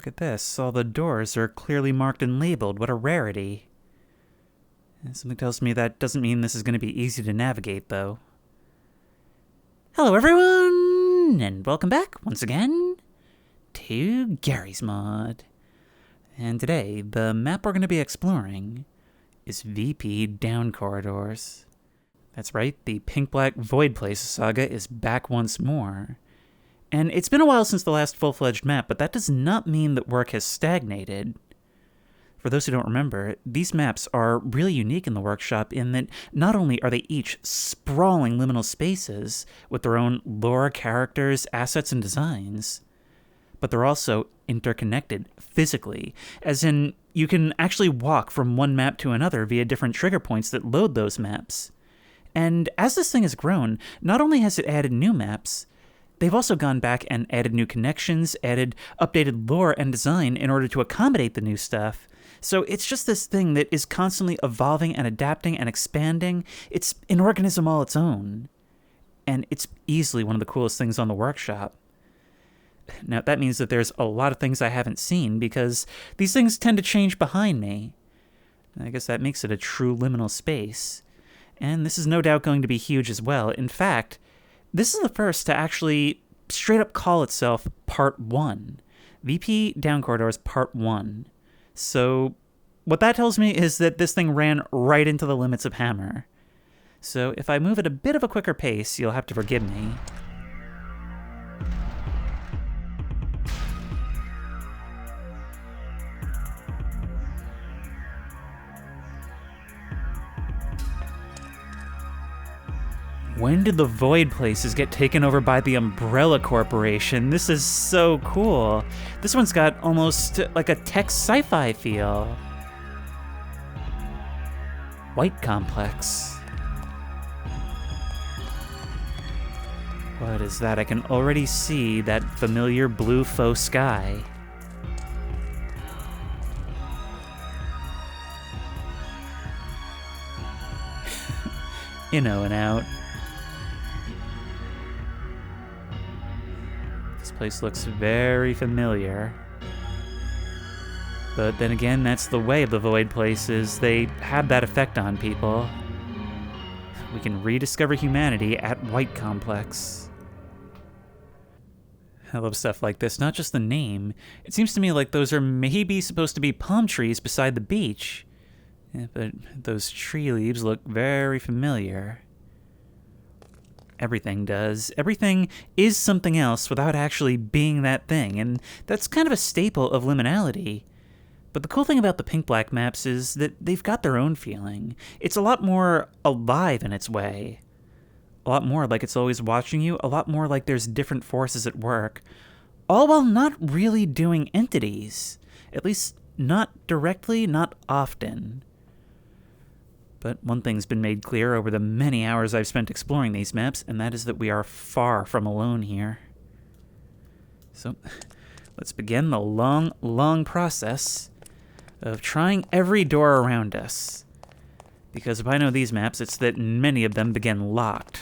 Look at this. All the doors are clearly marked and labeled. What a rarity. And something tells me that doesn't mean this is going to be easy to navigate, though. Hello, everyone! And welcome back, once again, to Gary's Mod. And today, the map we're going to be exploring is VP Down Corridors. That's right, the Pink-Black Void Places saga is back once more. And it's been a while since the last full-fledged map, but that does not mean that work has stagnated. For those who don't remember, these maps are really unique in the workshop in that not only are they each sprawling liminal spaces with their own lore, characters, assets, and designs, but they're also interconnected physically, as in you can actually walk from one map to another via different trigger points that load those maps. And as this thing has grown, not only has it added new maps, they've also gone back and added new connections, added updated lore and design in order to accommodate the new stuff. So it's just this thing that is constantly evolving and adapting and expanding. It's an organism all its own. And it's easily one of the coolest things on the workshop. Now, that means that there's a lot of things I haven't seen because these things tend to change behind me. I guess that makes it a true liminal space. And this is no doubt going to be huge as well. In fact, this is the first to actually straight up call itself Part 1. VP Down Corridors Part 1. So what that tells me is that this thing ran right into the limits of Hammer. So if I move at a bit of a quicker pace, you'll have to forgive me. When did the Void Places get taken over by the Umbrella Corporation? This is so cool. This one's got almost like a tech sci-fi feel. White Complex. What is that? I can already see that familiar blue faux sky. In and out. This place looks very familiar. But then again, that's the way of the Void Places. They have that effect on people. We can rediscover humanity at White Complex. I love stuff like this, not just the name. It seems to me like those are maybe supposed to be palm trees beside the beach. Yeah, but those tree leaves look very familiar. Everything does. Everything is something else without actually being that thing, and that's kind of a staple of liminality. But the cool thing about the Pink-Black maps is that they've got their own feeling. It's a lot more alive in its way. A lot more like it's always watching you, a lot more like there's different forces at work, all while not really doing entities. At least not directly, not often. But one thing's been made clear over the many hours I've spent exploring these maps, and that is that we are far from alone here. So, let's begin the long, long process of trying every door around us. Because if I know these maps, it's that many of them begin locked.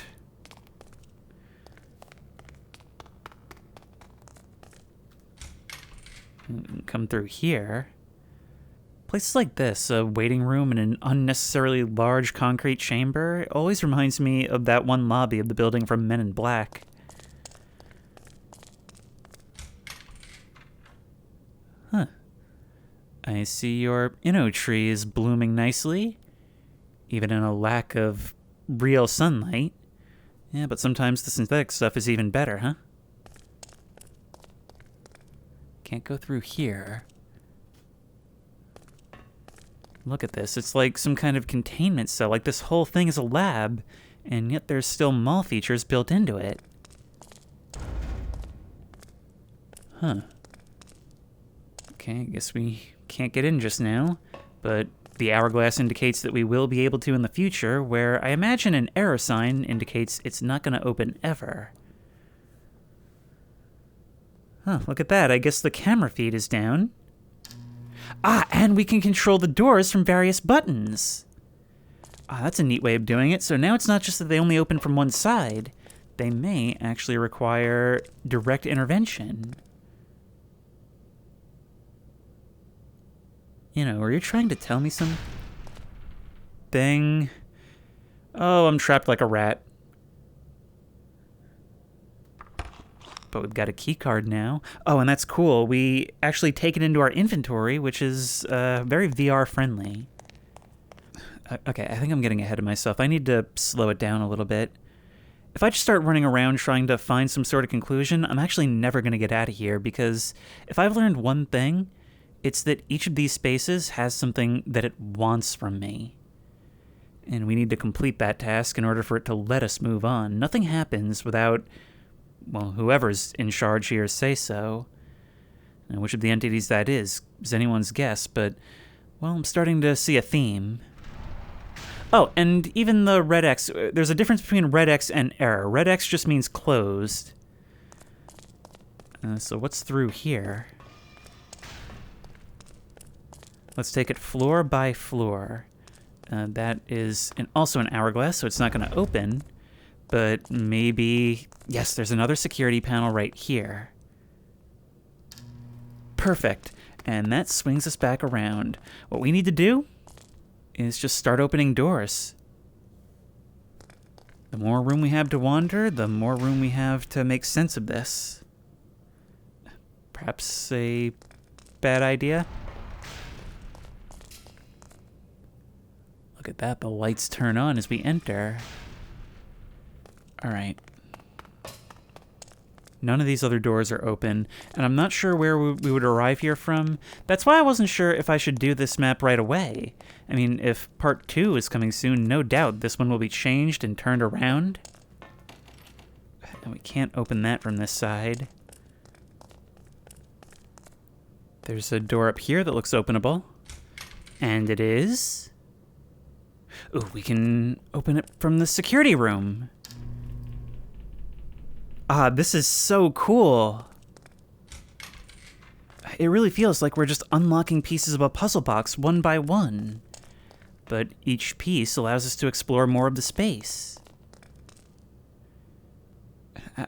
Come through here. Places like this, a waiting room in an unnecessarily large concrete chamber, always reminds me of that one lobby of the building from Men in Black. Huh. I see your inno tree is blooming nicely, even in a lack of real sunlight. Yeah, but sometimes the synthetic stuff is even better, huh? Can't go through here. Look at this. It's like some kind of containment cell. Like this whole thing is a lab, and yet there's still mall features built into it. Huh. Okay, I guess we can't get in just now, but the hourglass indicates that we will be able to in the future, where I imagine an error sign indicates it's not going to open ever. Huh, look at that. I guess the camera feed is down. Ah, and we can control the doors from various buttons. Ah, that's a neat way of doing it. So now it's not just that they only open from one side. They may actually require direct intervention. are you trying to tell me something? Oh, I'm trapped like a rat. But we've got a key card now. Oh, and that's cool. We actually take it into our inventory, which is very VR friendly. Okay, I think I'm getting ahead of myself. I need to slow it down a little bit. If I just start running around trying to find some sort of conclusion, I'm actually never going to get out of here, because if I've learned one thing, it's that each of these spaces has something that it wants from me. And we need to complete that task in order for it to let us move on. Nothing happens without, well, whoever's in charge here say so. Now, which of the entities that is anyone's guess, but, well, I'm starting to see a theme. Oh, and even the red X, there's a difference between red X and error. Red X just means closed. So what's through here? Let's take it floor by floor. That is also an hourglass, so it's not going to open. But maybe... Yes, there's another security panel right here. Perfect. And that swings us back around. What we need to do is just start opening doors. The more room we have to wander, the more room we have to make sense of this. Perhaps a bad idea? Look at that, the lights turn on as we enter. Alright. None of these other doors are open, and I'm not sure where we would arrive here from. That's why I wasn't sure if I should do this map right away. I mean, if part 2 is coming soon, no doubt this one will be changed and turned around. And we can't open that from this side. There's a door up here that looks openable. And it is... Ooh, we can open it from the security room. Ah, this is so cool. It really feels like we're just unlocking pieces of a puzzle box one by one. But each piece allows us to explore more of the space.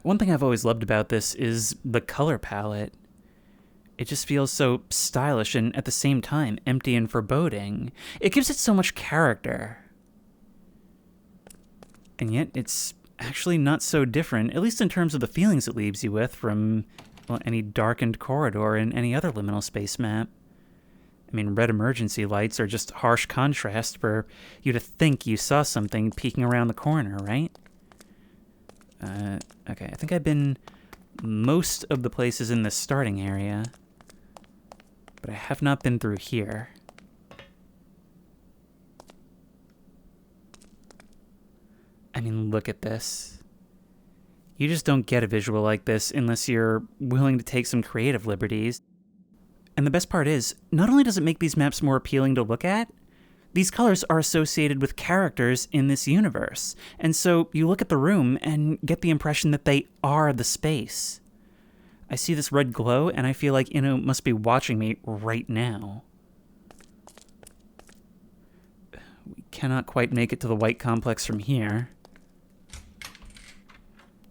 One thing I've always loved about this is the color palette. It just feels so stylish and at the same time empty and foreboding. It gives it so much character. And yet it's actually not so different, at least in terms of the feelings it leaves you with from, well, any darkened corridor in any other liminal space map. I mean, red emergency lights are just harsh contrast for you to think you saw something peeking around the corner, right? Okay, I think I've been most of the places in this starting area, but I have not been through here. I mean, look at this. You just don't get a visual like this unless you're willing to take some creative liberties. And the best part is, not only does it make these maps more appealing to look at, these colors are associated with characters in this universe. And so you look at the room and get the impression that they are the space. I see this red glow and I feel like Inu must be watching me right now. We cannot quite make it to the White Complex from here.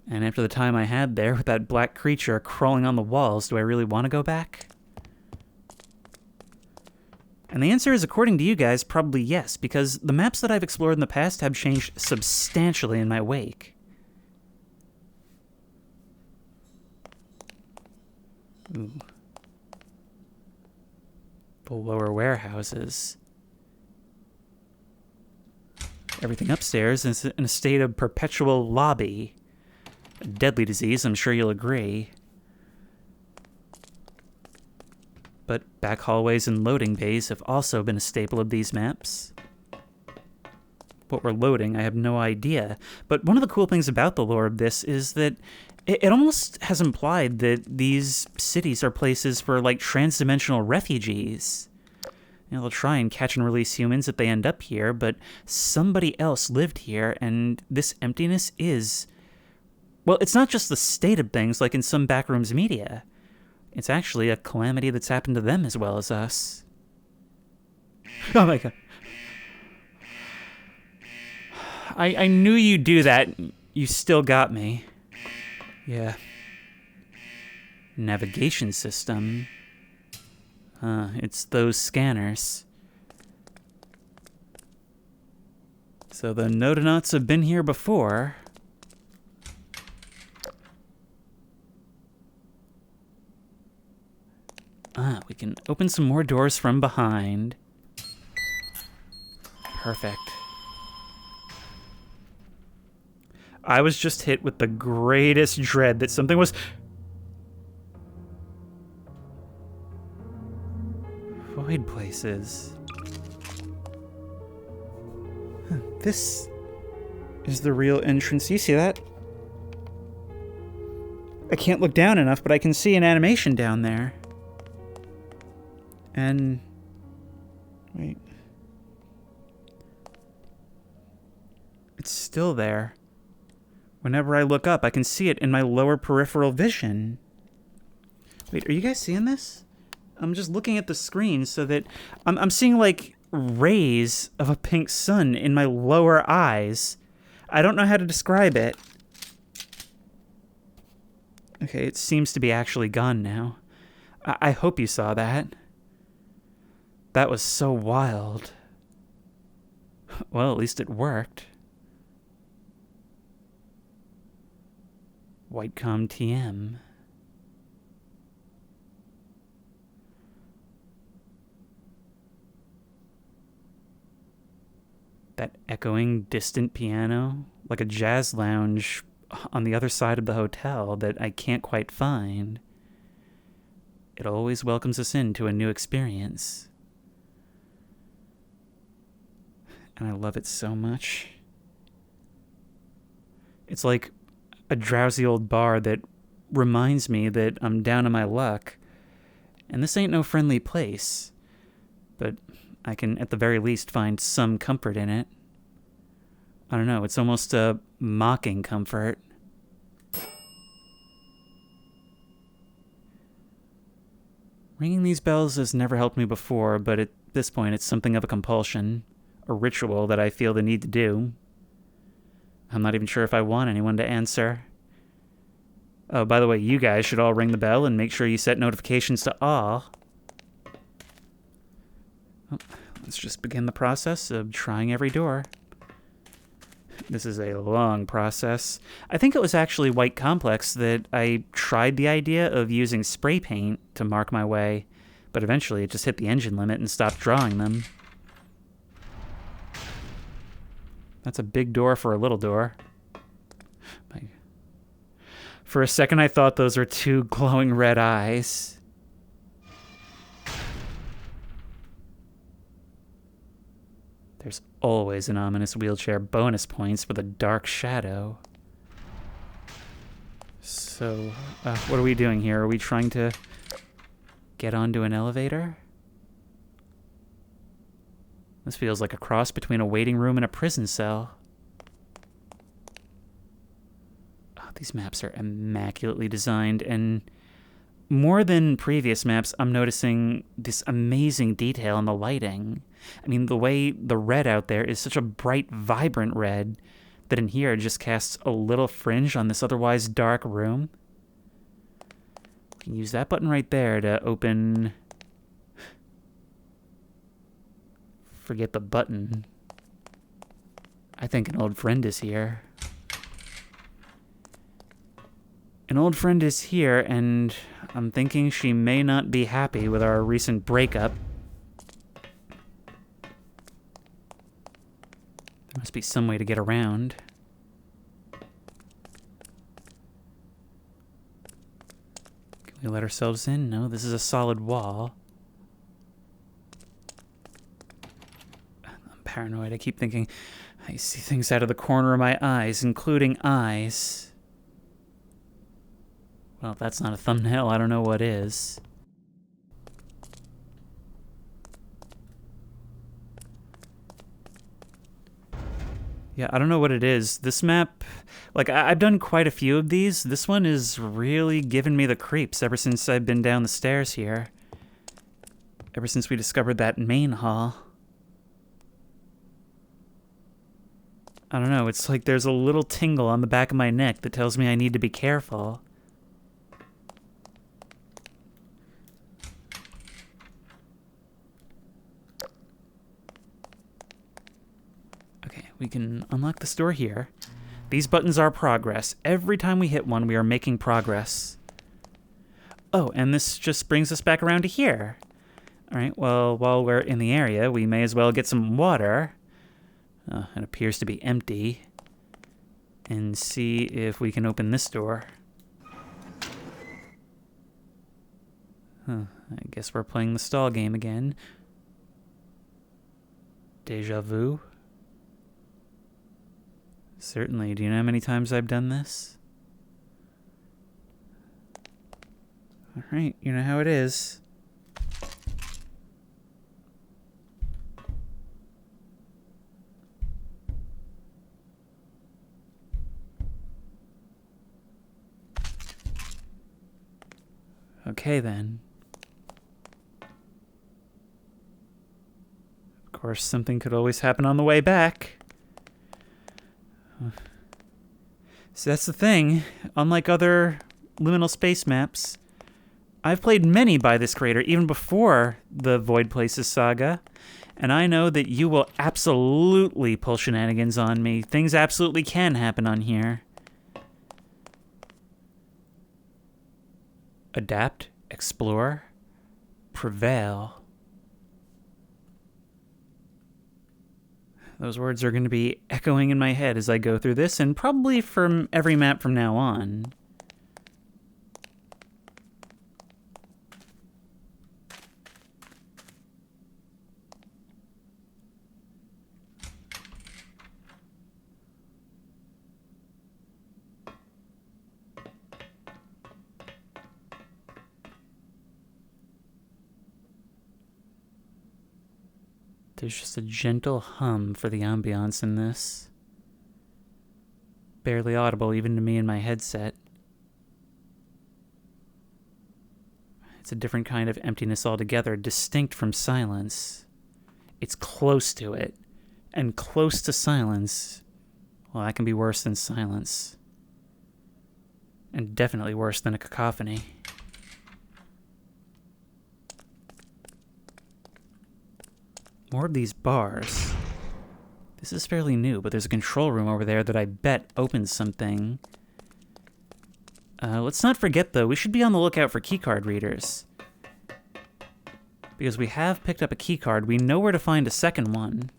And after the time I had there with that black creature crawling on the walls, do I really want to go back? And the answer is, according to you guys, probably yes, because the maps that I've explored in the past have changed substantially in my wake. Ooh. The lower warehouses. Everything upstairs is in a state of perpetual lobby. A deadly disease, I'm sure you'll agree. But back hallways and loading bays have also been a staple of these maps. What we're loading, I have no idea. But one of the cool things about the lore of this is that it almost has implied that these cities are places for, like, transdimensional refugees. You know, they'll try and catch and release humans if they end up here, but somebody else lived here, and this emptiness is... Well, it's not just the state of things like in some backrooms media. It's actually a calamity that's happened to them as well as us. Oh my god. I knew you'd do that. You still got me. Yeah. Navigation system. It's those scanners. So the Nodonauts have been here before. We can open some more doors from behind. Perfect. I was just hit with the greatest dread that something was... Void places. This is the real entrance. You see that? I can't look down enough, but I can see an animation down there. And... wait. It's still there. Whenever I look up, I can see it in my lower peripheral vision. Wait, are you guys seeing this? I'm just looking at the screen so that... I'm seeing, like, rays of a pink sun in my lower eyes. I don't know how to describe it. Okay, it seems to be actually gone now. I hope you saw that. That was so wild. Well, at least it worked. Whitecom TM. That echoing, distant piano, like a jazz lounge on the other side of the hotel that I can't quite find. It always welcomes us into a new experience. And I love it so much. It's like a drowsy old bar that reminds me that I'm down on my luck. And this ain't no friendly place. But I can, at the very least, find some comfort in it. I don't know, it's almost a mocking comfort. Ringing these bells has never helped me before, but at this point it's something of a compulsion. A ritual that I feel the need to do. I'm not even sure if I want anyone to answer. Oh, by the way, you guys should all ring the bell and make sure you set notifications to all. Oh, let's just begin the process of trying every door. This is a long process. I think it was actually White Complex that I tried the idea of using spray paint to mark my way, but eventually it just hit the engine limit and stopped drawing them. That's a big door for a little door. For a second, I thought those were two glowing red eyes. There's always an ominous wheelchair bonus points for the dark shadow. So, what are we doing here? Are we trying to get onto an elevator? This feels like a cross between a waiting room and a prison cell. Oh, these maps are immaculately designed, and more than previous maps, I'm noticing this amazing detail in the lighting. I mean, the way the red out there is such a bright, vibrant red that in here it just casts a little fringe on this otherwise dark room. You can use that button right there to open... Forget the button. I think an old friend is here. An old friend is here, and I'm thinking she may not be happy with our recent breakup. There must be some way to get around. Can we let ourselves in? No, this is a solid wall. I'm paranoid. I keep thinking I see things out of the corner of my eyes, including eyes. Well, if that's not a thumbnail, I don't know what is. Yeah, I don't know what it is. This map, like, I've done quite a few of these. This one is really giving me the creeps ever since I've been down the stairs here. Ever since we discovered that main hall. I don't know, it's like there's a little tingle on the back of my neck that tells me I need to be careful. we can unlock this door here. These buttons are progress. Every time we hit one, we are making progress. Oh, and this just brings us back around to here. All right, well, while we're in the area, we may as well get some water. It appears to be empty. And see if we can open this door. I guess we're playing the stall game again. Deja vu? Certainly. Do you know how many times I've done this? Alright, you know how it is. Okay, then. Of course, something could always happen on the way back. So that's the thing. Unlike other liminal space maps, I've played many by this creator, even before the Void Places saga, and I know that you will absolutely pull shenanigans on me. Things absolutely can happen on here. Adapt, explore, prevail. Those words are going to be echoing in my head as I go through this, and probably from every map from now on. There's just a gentle hum for the ambiance in this. Barely audible even to me in my headset. It's a different kind of emptiness altogether, distinct from silence. It's close to it. And close to silence, well, that can be worse than silence. And definitely worse than a cacophony. More of these bars. This is fairly new, but there's a control room over there that I bet opens something. Let's not forget, though, we should be on the lookout for keycard readers. Because we have picked up a keycard, we know where to find a second one.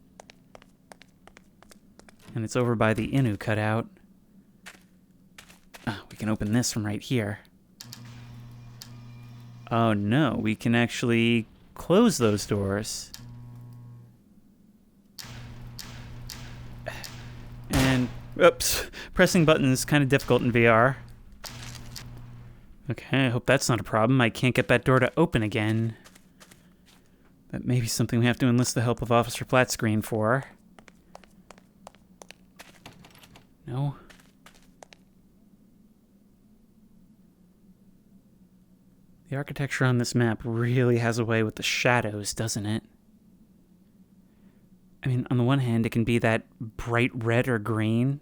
And it's over by the Inu cutout. We can open this from right here. Oh no, we can actually close those doors. And, oops, pressing buttons is kind of difficult in VR. Okay, I hope that's not a problem. I can't get that door to open again. That may be something we have to enlist the help of Officer Flatscreen for. No. The architecture on this map really has a way with the shadows, doesn't it? I mean, on the one hand, it can be that bright red or green,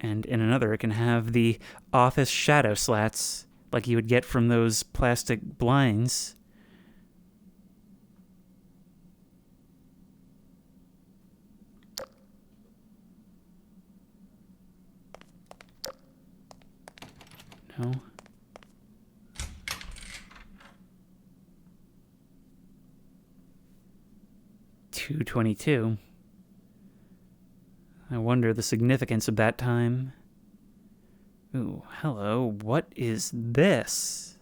and in another, it can have the office shadow slats, like you would get from those plastic blinds. No. $2.22. I wonder the significance of that time. Ooh, hello. What is this?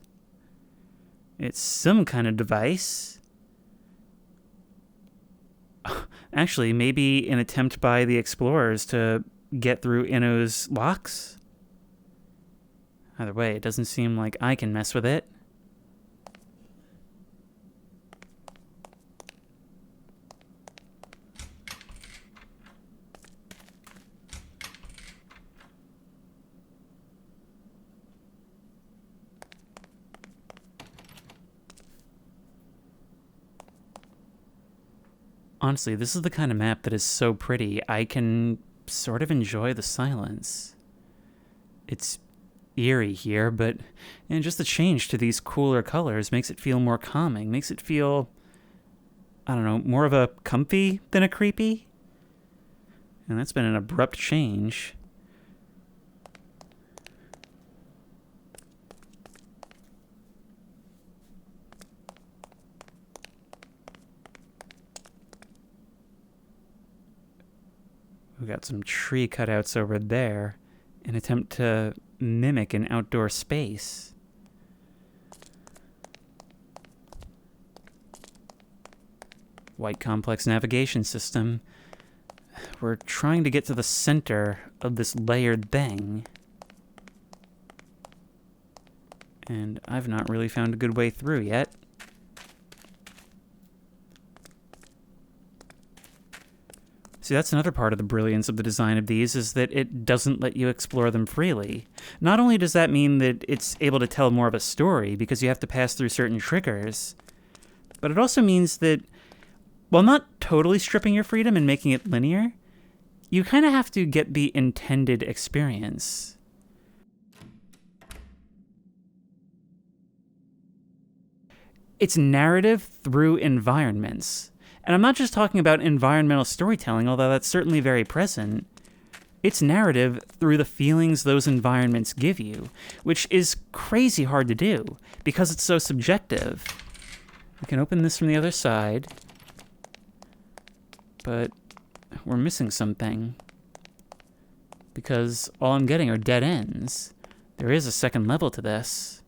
It's some kind of device. Actually, maybe an attempt by the explorers to get through Inno's locks? Either way, it doesn't seem like I can mess with it. Honestly, this is the kind of map that is so pretty, I can sort of enjoy the silence. It's eerie here, but just the change to these cooler colors makes it feel more calming, makes it feel, I don't know, more of a comfy than a creepy. And that's been an abrupt change. We've got some tree cutouts over there. An attempt to mimic an outdoor space. White complex navigation system. We're trying to get to the center of this layered thing. And I've not really found a good way through yet. See, that's another part of the brilliance of the design of these, is that it doesn't let you explore them freely. Not only does that mean that it's able to tell more of a story, because you have to pass through certain triggers, but it also means that, while not totally stripping your freedom and making it linear, you kind of have to get the intended experience. It's narrative through environments. And I'm not just talking about environmental storytelling, although that's certainly very present. It's narrative through the feelings those environments give you, which is crazy hard to do, because it's so subjective. We can open this from the other side, but we're missing something, because all I'm getting are dead ends. There is a second level to this.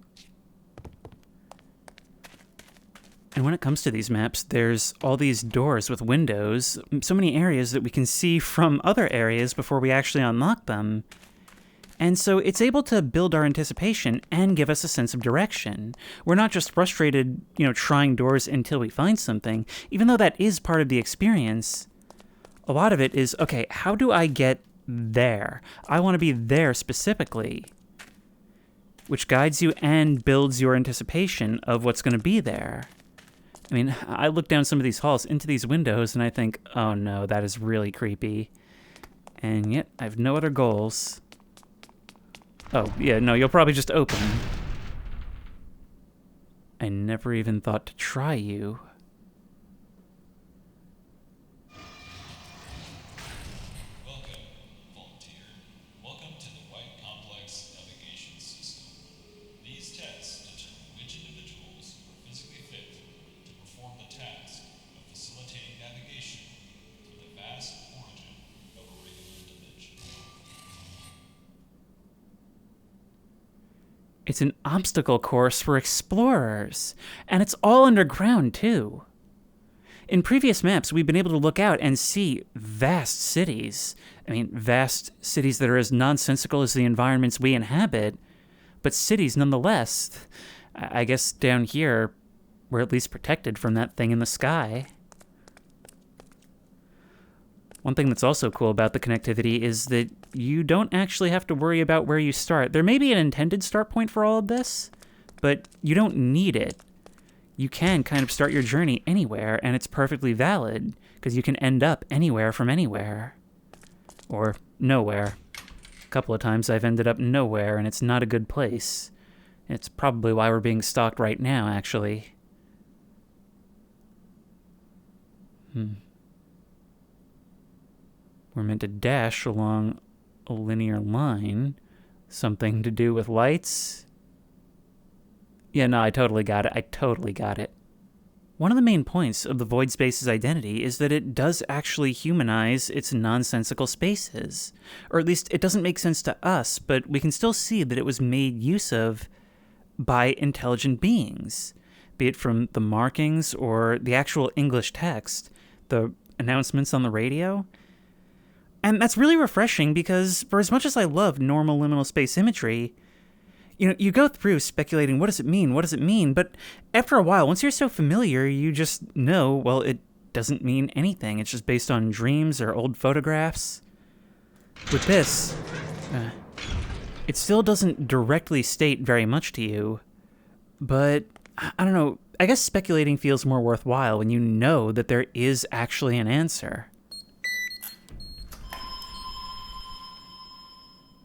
And when it comes to these maps, there's all these doors with windows, so many areas that we can see from other areas before we actually unlock them. And so it's able to build our anticipation and give us a sense of direction. We're not just frustrated, trying doors until we find something. Even though that is part of the experience, a lot of it is, okay, how do I get there? I want to be there specifically, which guides you and builds your anticipation of what's going to be there. I mean, I look down some of these halls into these windows and I think, oh no, that is really creepy. And yet, I have no other goals. Oh, yeah, no, you'll probably just open. I never even thought to try you. Welcome, volunteer. Welcome to the White Complex Navigation System. These tests determine which individuals are physically fit to perform the task of facilitating navigation through the vast origin of a regular dimension. It's an obstacle course for explorers, and it's all underground, too. In previous maps, we've been able to look out and see vast cities. I mean, vast cities that are as nonsensical as the environments we inhabit, but cities nonetheless. I guess down here, we're at least protected from that thing in the sky. One thing that's also cool about the connectivity is that you don't actually have to worry about where you start. There may be an intended start point for all of this, but you don't need it. You can kind of start your journey anywhere, and it's perfectly valid, because you can end up anywhere from anywhere. Or nowhere. A couple of times I've ended up nowhere, and it's not a good place. It's probably why we're being stalked right now, actually. We're meant to dash along a linear line. Something to do with lights? Yeah, no, I totally got it. One of the main points of the void space's identity is that it does actually humanize its nonsensical spaces. Or at least it doesn't make sense to us, but we can still see that it was made use of by intelligent beings, be it from the markings or the actual English text, the announcements on the radio. And that's really refreshing because for as much as I love normal liminal space imagery, you go through speculating, what does it mean? But after a while, once you're so familiar, you just know, well, it doesn't mean anything. It's just based on dreams or old photographs. With this, it still doesn't directly state very much to you, but I don't know, I guess speculating feels more worthwhile when you know that there is actually an answer.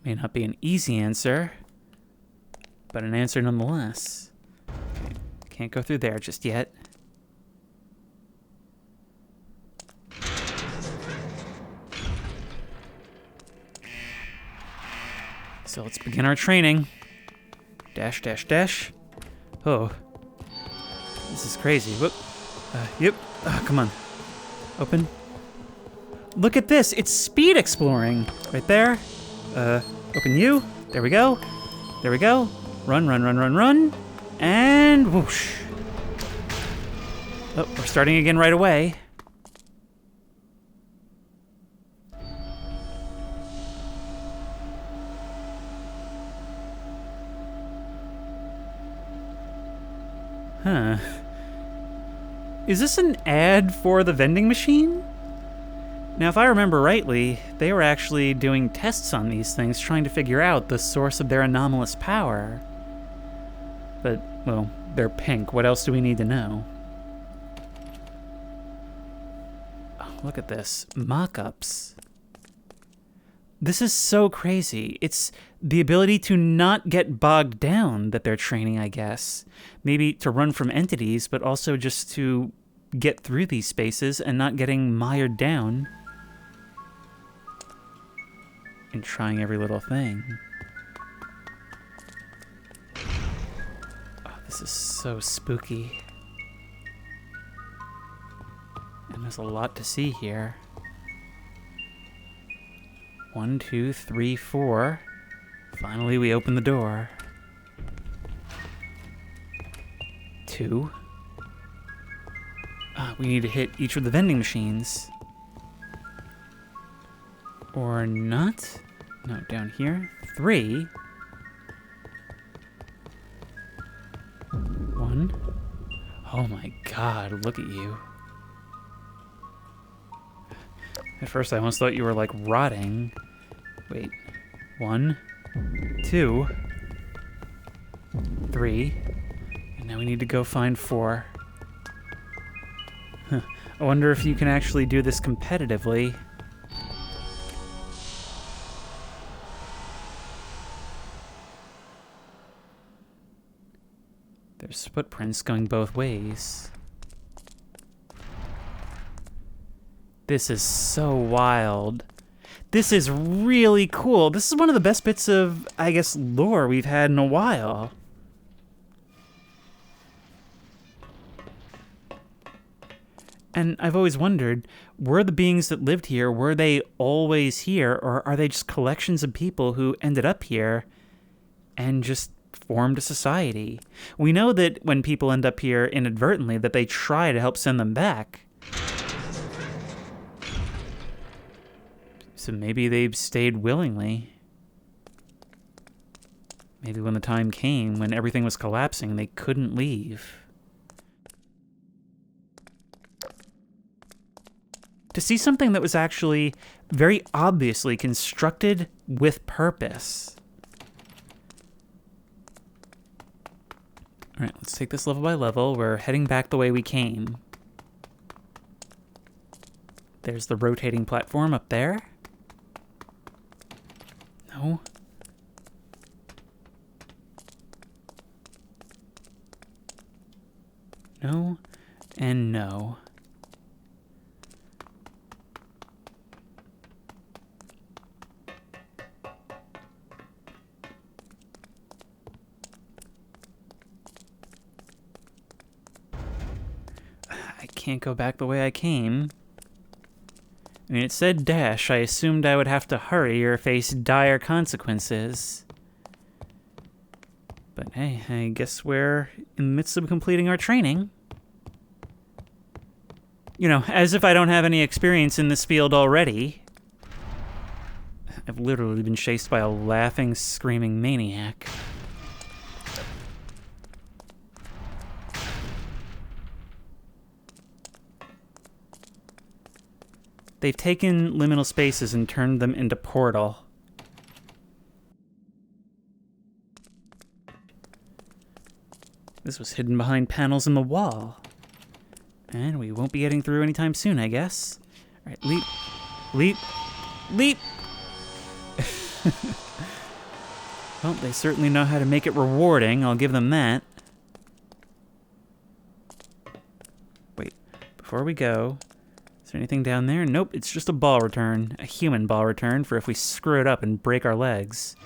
May not be an easy answer, but an answer nonetheless. Okay, can't go through there just yet. So let's begin our training. Dash, dash, dash. Oh. This is crazy. Whoop. Yep. Come on. Open. Look at this. It's speed exploring. Right there. Open you. There we go. There we go. Run, run, run, run, run. And whoosh. Oh, we're starting again right away. Huh. Is this an ad for the vending machine? Now, if I remember rightly, they were actually doing tests on these things, trying to figure out the source of their anomalous power. But, well, they're pink. What else do we need to know? Oh, look at this. Mock-ups. This is so crazy. It's the ability to not get bogged down that they're training, I guess. Maybe to run from entities, but also just to get through these spaces and not getting mired down and trying every little thing. Oh, this is so spooky. And there's a lot to see here. 1, 2, 3, 4. Finally, we open the door. 2. We need to hit each of the vending machines. Or not? No, down here. 3. 1. Oh my god, look at you. At first I almost thought you were like rotting. Wait. 1, 2, 3. And now we need to go find 4. Huh. I wonder if you can actually do this competitively. There's footprints going both ways. This is so wild. This is really cool. This is one of the best bits of, I guess, lore we've had in a while. And I've always wondered, were the beings that lived here, were they always here, or are they just collections of people who ended up here and just formed a society? We know that when people end up here inadvertently, that they try to help send them back. So maybe they've stayed willingly. Maybe when the time came, when everything was collapsing, they couldn't leave. To see something that was actually very obviously constructed with purpose. All right, let's take this level by level. We're heading back the way we came. There's the rotating platform up there. No. No, and no. I can't go back the way I came. I mean, it said dash. I assumed I would have to hurry or face dire consequences. But hey, I guess we're in the midst of completing our training. You know, as if I don't have any experience in this field already. I've literally been chased by a laughing, screaming maniac. They've taken liminal spaces and turned them into portal. This was hidden behind panels in the wall. And we won't be getting through anytime soon, I guess. All right, leap, leap, leap! Well, they certainly know how to make it rewarding, I'll give them that. Wait, before we go, is there anything down there? Nope, it's just a ball return. A human ball return for if we screw it up and break our legs.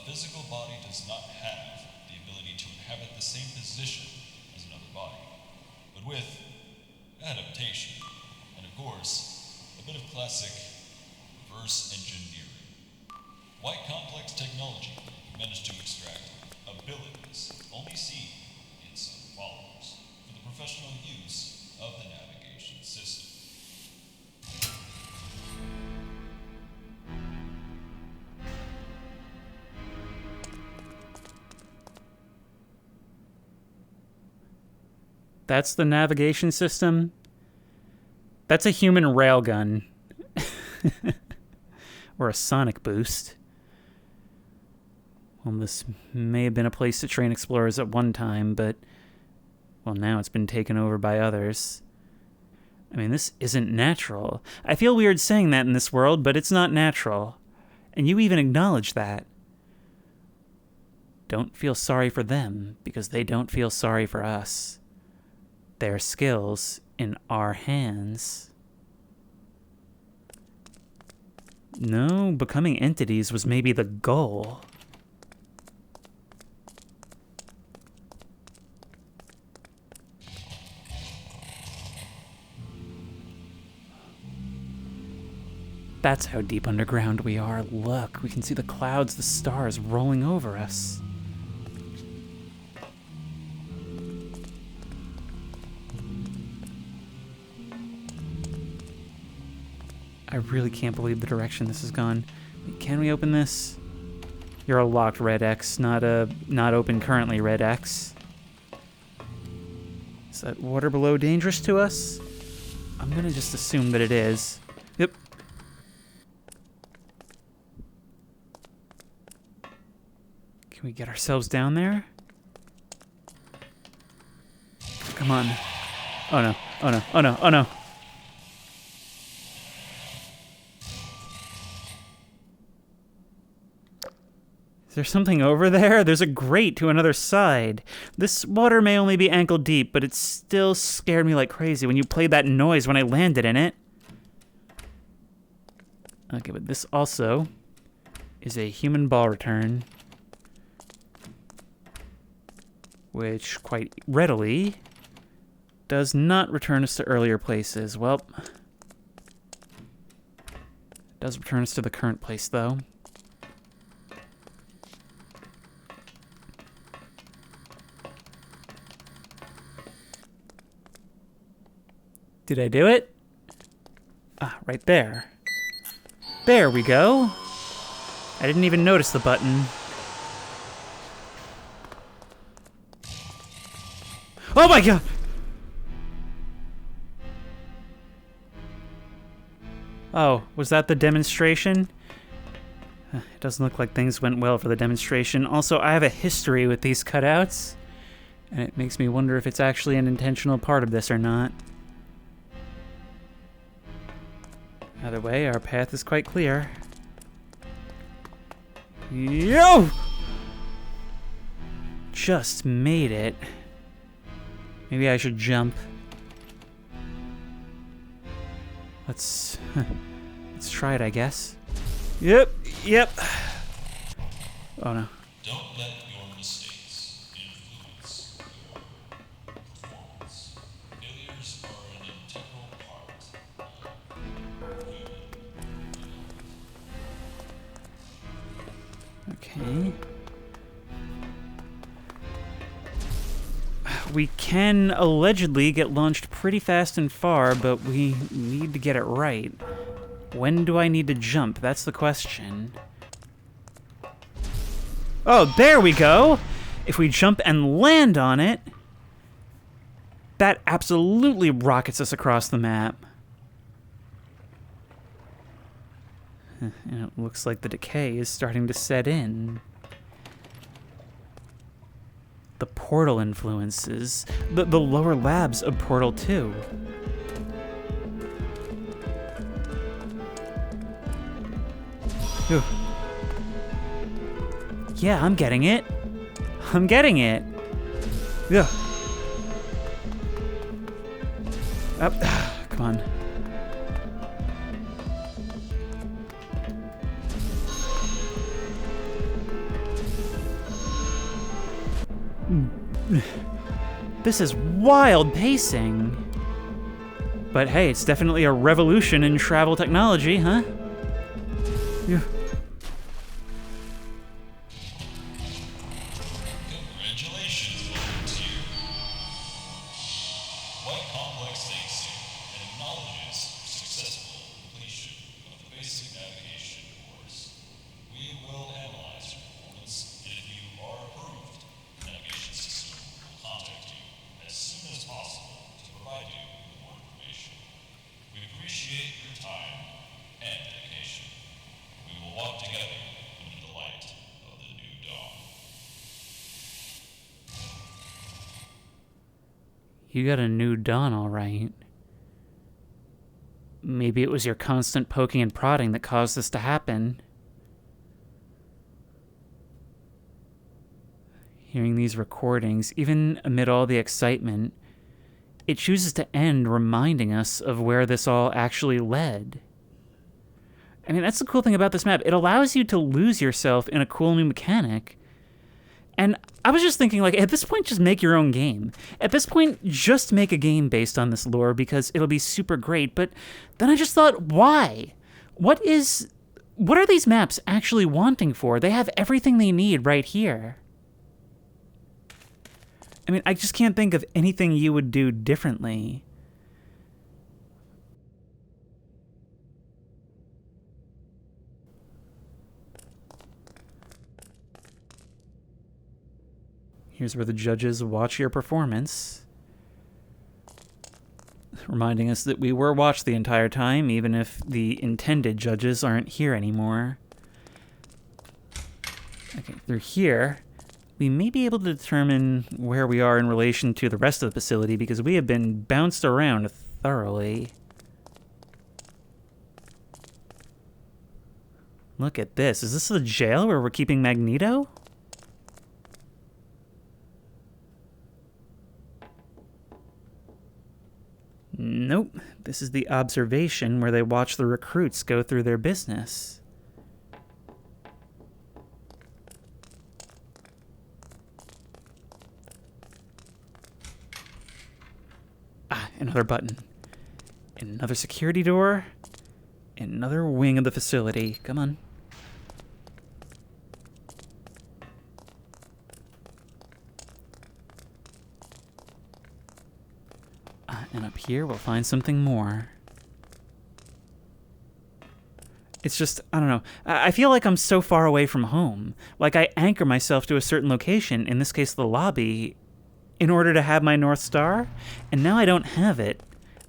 physical body does not have the ability to inhabit the same position as another body, but with adaptation, and of course, a bit of classic reverse engineering, White Complex technology managed to extract abilities only seen in some followers for the professional use of the navigation system. That's the navigation system? That's a human railgun. Or a sonic boost. Well, this may have been a place to train explorers at one time, but, well, now it's been taken over by others. I mean, this isn't natural. I feel weird saying that in this world, but it's not natural. And you even acknowledge that. Don't feel sorry for them, because they don't feel sorry for us. Their skills in our hands. No, becoming entities was maybe the goal. That's how deep underground we are. Look, we can see the clouds, the stars rolling over us. I really can't believe the direction this has gone. Can we open this? You're a locked red X, not open currently red X. Is that water below dangerous to us? I'm gonna just assume that it is. Yep. Can we get ourselves down there? Come on. Oh no, oh no, oh no, oh no. Is there something over there? There's a grate to another side. This water may only be ankle deep, but it still scared me like crazy when you played that noise when I landed in it. Okay, but this also is a human ball return, which quite readily does not return us to earlier places. Well, it does return us to the current place, though. Did I do it? Ah, right there. There we go. I didn't even notice the button. Oh my god! Oh, was that the demonstration? It doesn't look like things went well for the demonstration. Also, I have a history with these cutouts, and it makes me wonder if it's actually an intentional part of this or not. Either way, our path is quite clear. Yo! Just made it. Maybe I should jump. Let's try it, I guess. Yep. Oh no. Don't let your mistakes influence your performance. Failures are an integral part of human development. Okay. We can allegedly get launched pretty fast and far, but we need to get it right. When do I need to jump? That's the question. Oh, there we go! If we jump and land on it, that absolutely rockets us across the map. And it looks like the decay is starting to set in. The Portal influences, the lower labs of Portal 2. Phew. Yeah, I'm getting it. I'm getting it. Yeah. Up. Come on. This is wild pacing. But hey, it's definitely a revolution in travel technology, huh? Yeah. Congratulations, volunteer. White Complex thanks you and acknowledges successful completion of the basic navigation course. We will analyze your performance, and if you are approved, the navigation system will contact you as soon as possible to provide you with more information. We appreciate your time and dedication. We will walk together into the light of the new dawn. You got a new dawn, all right. Maybe it was your constant poking and prodding that caused this to happen. Hearing these recordings, even amid all the excitement, it chooses to end reminding us of where this all actually led. I mean, that's the cool thing about this map. It allows you to lose yourself in a cool new mechanic. And I was just thinking, like, at this point, just make your own game. At this point, just make a game based on this lore because it'll be super great. But then I just thought, why? What are these maps actually wanting for? They have everything they need right here. I mean, I just can't think of anything you would do differently. Here's where the judges watch your performance, reminding us that we were watched the entire time, even if the intended judges aren't here anymore. Okay, through here, we may be able to determine where we are in relation to the rest of the facility because we have been bounced around thoroughly. Look at this. Is this the jail where we're keeping Magneto? Nope. This is the observation where they watch the recruits go through their business. Ah, another button. Another security door. Another wing of the facility. Come on. And up here, we'll find something more. It's just, I don't know. I feel like I'm so far away from home. Like I anchor myself to a certain location, in this case the lobby, in order to have my North Star. And now I don't have it.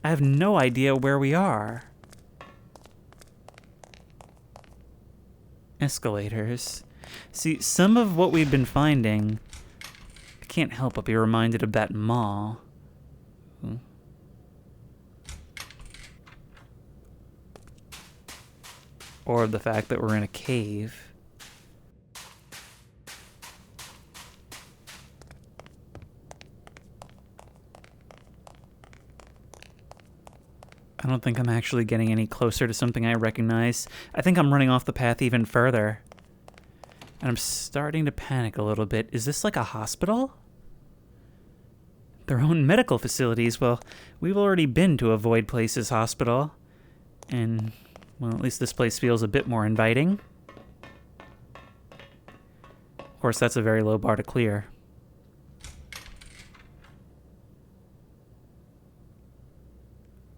I have no idea where we are. Escalators. See, some of what we've been finding, I can't help but be reminded of that mall. Ooh. Or the fact that we're in a cave. I don't think I'm actually getting any closer to something I recognize. I think I'm running off the path even further. And I'm starting to panic a little bit. Is this like a hospital? Their own medical facilities? Well, we've already been to a Void Places hospital. And, well, at least this place feels a bit more inviting. Of course, that's a very low bar to clear.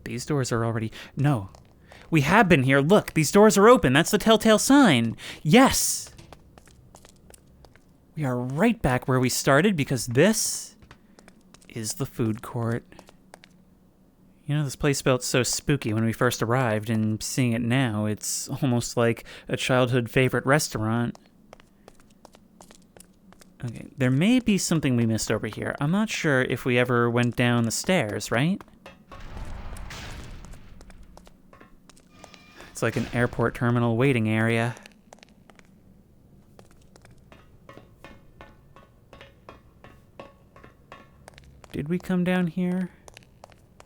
These doors are already... No. We have been here. Look, these doors are open. That's the telltale sign. Yes! We are right back where we started because this is the food court. You know, this place felt so spooky when we first arrived, and seeing it now, it's almost like a childhood favorite restaurant. Okay, there may be something we missed over here. I'm not sure if we ever went down the stairs, right? It's like an airport terminal waiting area. Did we come down here?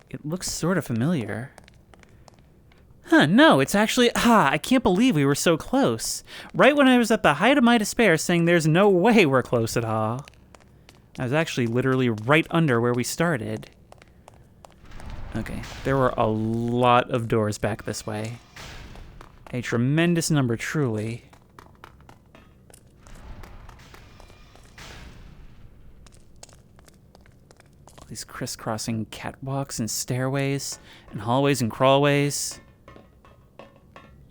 It looks sort of familiar. Huh, no, it's actually... I can't believe we were so close. Right when I was at the height of my despair saying there's no way we're close at all. I was actually literally right under where we started. Okay, there were a lot of doors back this way. A tremendous number, truly. All these crisscrossing catwalks and stairways, and hallways and crawlways,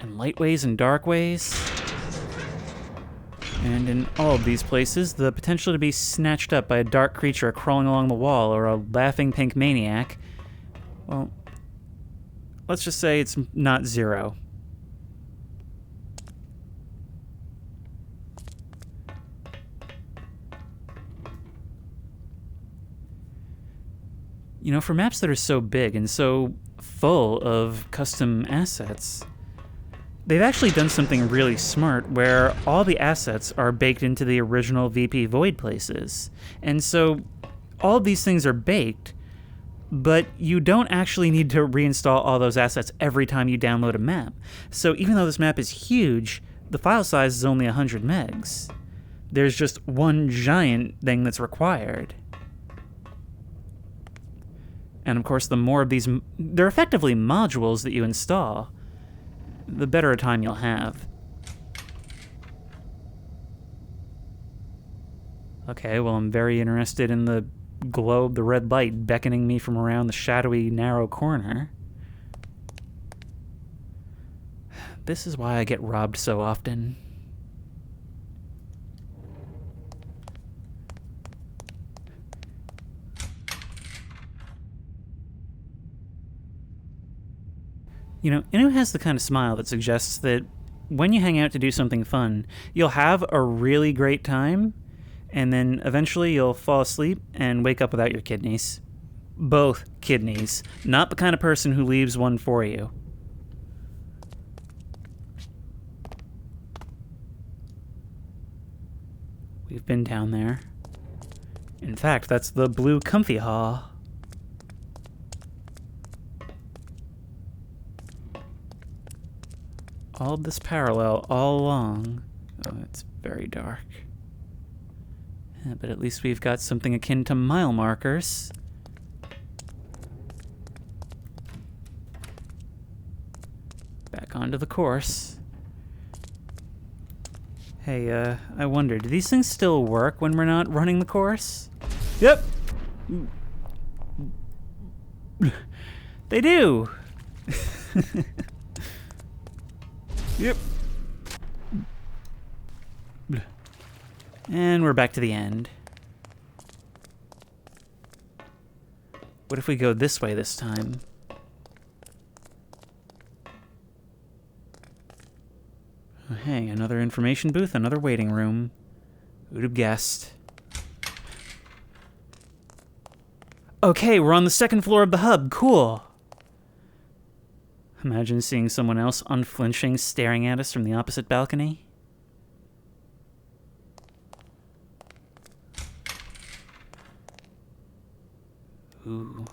and lightways and darkways. And in all of these places, the potential to be snatched up by a dark creature crawling along the wall or a laughing pink maniac, well, let's just say it's not zero. You know, for maps that are so big and so full of custom assets, they've actually done something really smart where all the assets are baked into the original VP Void places. And so all of these things are baked, but you don't actually need to reinstall all those assets every time you download a map. So even though this map is huge, the file size is only 100 megs. There's just one giant thing that's required. And of course, the more of these, they're effectively modules that you install, the better a time you'll have. Okay, well, I'm very interested in the globe, the red light beckoning me from around the shadowy, narrow corner. This is why I get robbed so often. You know, Inu has the kind of smile that suggests that when you hang out to do something fun, you'll have a really great time, and then eventually you'll fall asleep and wake up without your kidneys. Both kidneys. Not the kind of person who leaves one for you. We've been down there. In fact, that's the blue comfy hall. All this parallel all along. Oh, it's very dark. Yeah, but at least we've got something akin to mile markers. Back onto the course. Hey, I wonder, do these things still work when we're not running the course? Yep! They do! Yep. And we're back to the end. What if we go this way this time? Oh, hey, another information booth, another waiting room. Who'd have guessed? Okay, we're on the second floor of the hub. Cool. Imagine seeing someone else unflinching staring at us from the opposite balcony. Ooh.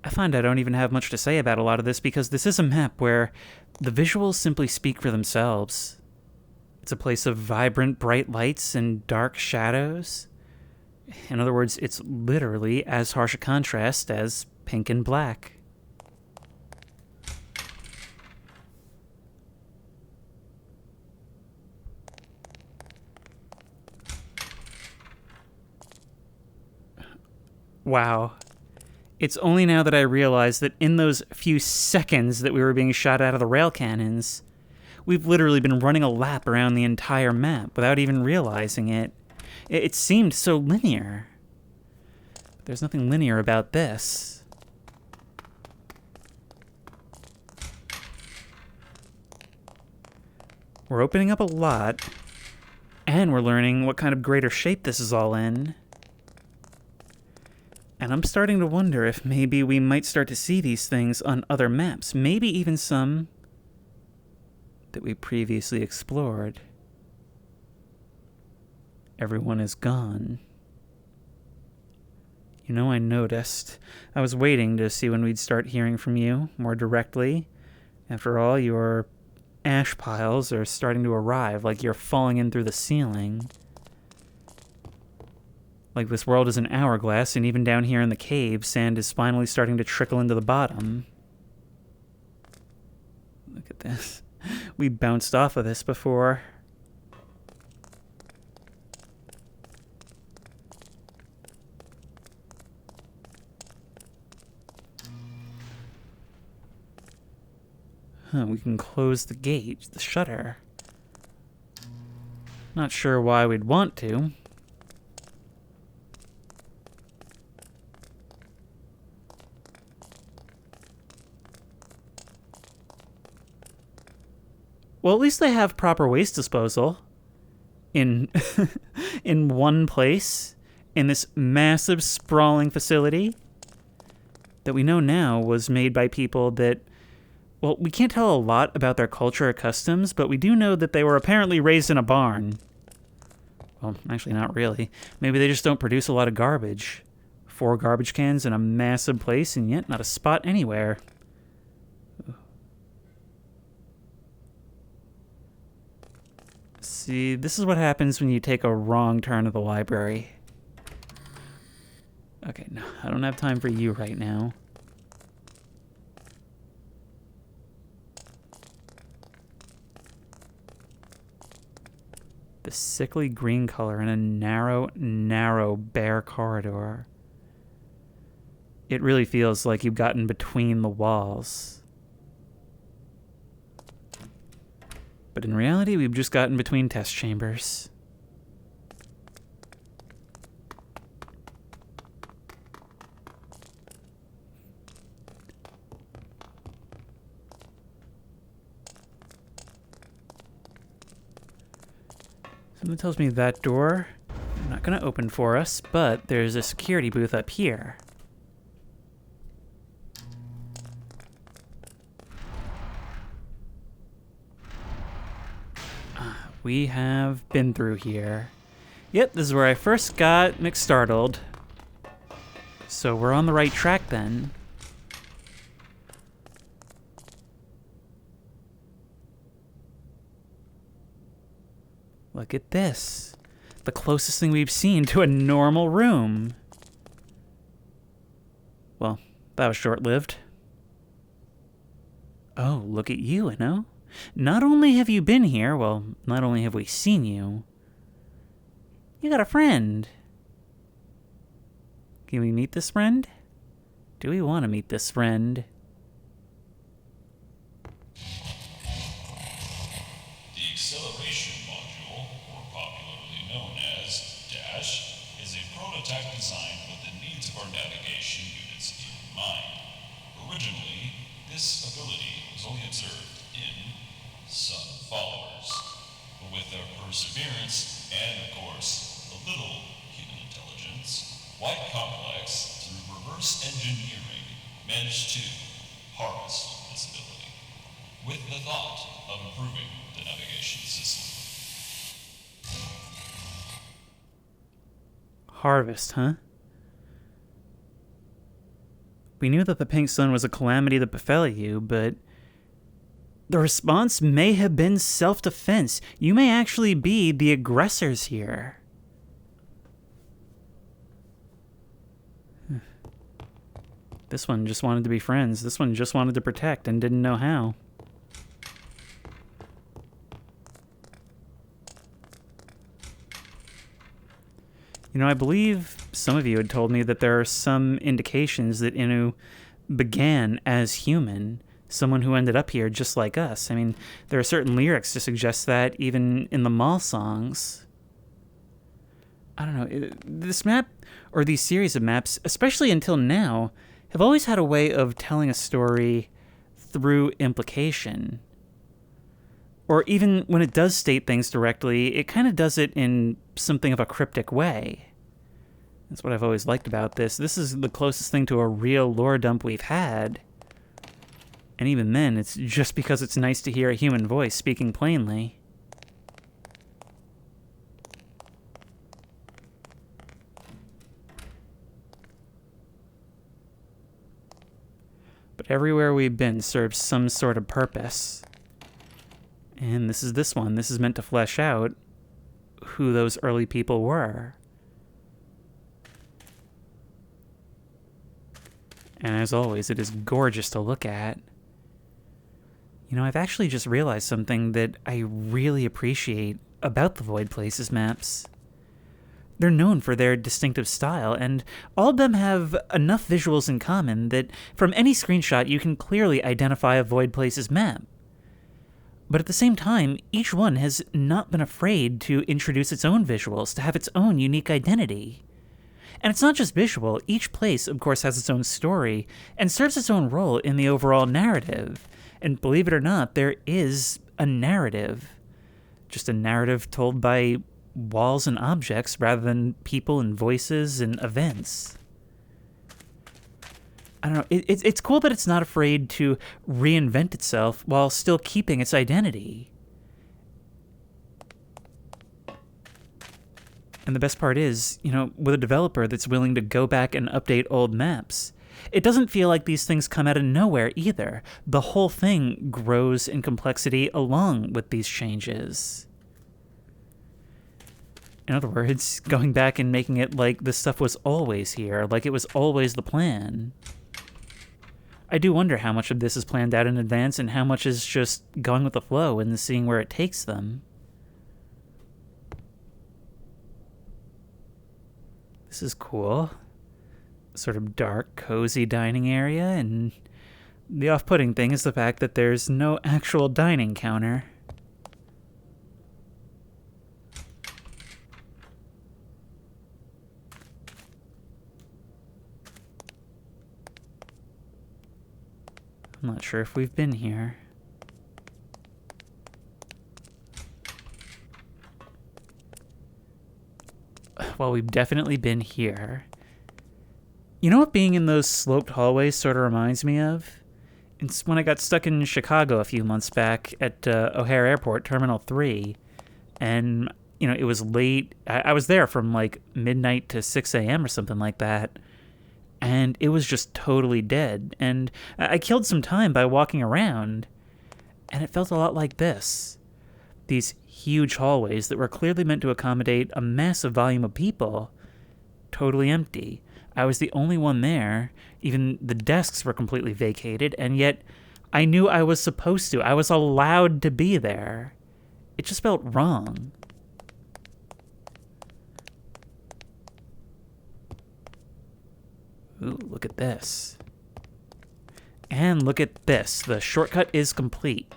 I find I don't even have much to say about a lot of this because this is a map where the visuals simply speak for themselves. It's a place of vibrant, bright lights and dark shadows. In other words, it's literally as harsh a contrast as pink and black. Wow. It's only now that I realize that in those few seconds that we were being shot out of the rail cannons, we've literally been running a lap around the entire map without even realizing it. It seemed so linear. But there's nothing linear about this. We're opening up a lot, and we're learning what kind of greater shape this is all in. And I'm starting to wonder if maybe we might start to see these things on other maps, maybe even some that we previously explored. Everyone is gone. You know, I noticed. I was waiting to see when we'd start hearing from you more directly. After all, you're ash piles are starting to arrive, like you're falling in through the ceiling. Like this world is an hourglass, and even down here in the cave, sand is finally starting to trickle into the bottom. Look at this. We bounced off of this before. We can close the gate, the shutter. Not sure why we'd want to. Well, at least they have proper waste disposal in in one place in this massive sprawling facility that we know now was made by people that, well, we can't tell a lot about their culture or customs, but we do know that they were apparently raised in a barn. Well, actually not really. Maybe they just don't produce a lot of garbage. 4 garbage cans in a massive place, and yet not a spot anywhere. See, this is what happens when you take a wrong turn at the library. Okay, no, I don't have time for you right now. The sickly green color in a narrow, narrow, bare corridor. It really feels like you've gotten between the walls. But in reality, we've just gotten between test chambers. Something tells me that door is not going to open for us, but there's a security booth up here. We have been through here. Yep, this is where I first got McStartled. So we're on the right track then. Look at this. The closest thing we've seen to a normal room. Well, that was short-lived. Oh, look at you, Inno. Not only have you been here, well, not only have we seen you, you got a friend. Can we meet this friend? Do we want to meet this friend? The acceleration module, or popularly known as DASH, is a prototype designed with the needs of our navigation units in mind. Originally, this ability was only observed in some followers, but with their perseverance and, of course, a little human intelligence, White Complex, through reverse engineering, managed to harvest this ability, with the thought of improving the navigation system. Harvest, huh? We knew that the pink sun was a calamity that befell you, but the response may have been self-defense. You may actually be the aggressors here. This one just wanted to be friends. This one just wanted to protect and didn't know how. You know, I believe some of you had told me that there are some indications that Inu began as human. Someone who ended up here just like us. I mean, there are certain lyrics to suggest that, even in the mall songs. I don't know, this map, or these series of maps, especially until now, have always had a way of telling a story through implication. Or even when it does state things directly, it kind of does it in something of a cryptic way. That's what I've always liked about this. This is the closest thing to a real lore dump we've had. And even then, it's just because it's nice to hear a human voice speaking plainly. But everywhere we've been serves some sort of purpose. And this is this one. This is meant to flesh out who those early people were. And as always, it is gorgeous to look at. You know, I've actually just realized something that I really appreciate about the Void Places maps. They're known for their distinctive style, and all of them have enough visuals in common that from any screenshot you can clearly identify a Void Places map. But at the same time, each one has not been afraid to introduce its own visuals, to have its own unique identity. And it's not just visual, each place, of course, has its own story, and serves its own role in the overall narrative. And believe it or not, there is a narrative. Just a narrative told by walls and objects rather than people and voices and events. I don't know, it's cool that it's not afraid to reinvent itself while still keeping its identity. And the best part is, you know, with a developer that's willing to go back and update old maps, it doesn't feel like these things come out of nowhere either. The whole thing grows in complexity along with these changes. In other words, going back and making it like this stuff was always here, like it was always the plan. I do wonder how much of this is planned out in advance and how much is just going with the flow and seeing where it takes them. This is cool. Sort of dark, cozy dining area, and the off-putting thing is the fact that there's no actual dining counter. I'm not sure if we've been here. Well, we've definitely been here. You know what being in those sloped hallways sort of reminds me of? It's when I got stuck in Chicago a few months back at O'Hare Airport, Terminal 3. And, you know, it was late. I was there from like midnight to 6 a.m. or something like that. And it was just totally dead. And I killed some time by walking around. And it felt a lot like this. These huge hallways that were clearly meant to accommodate a massive volume of people, totally empty. I was the only one there. Even the desks were completely vacated, and yet I knew I was supposed to. I was allowed to be there. It just felt wrong. Ooh, look at this. And look at this. The shortcut is complete.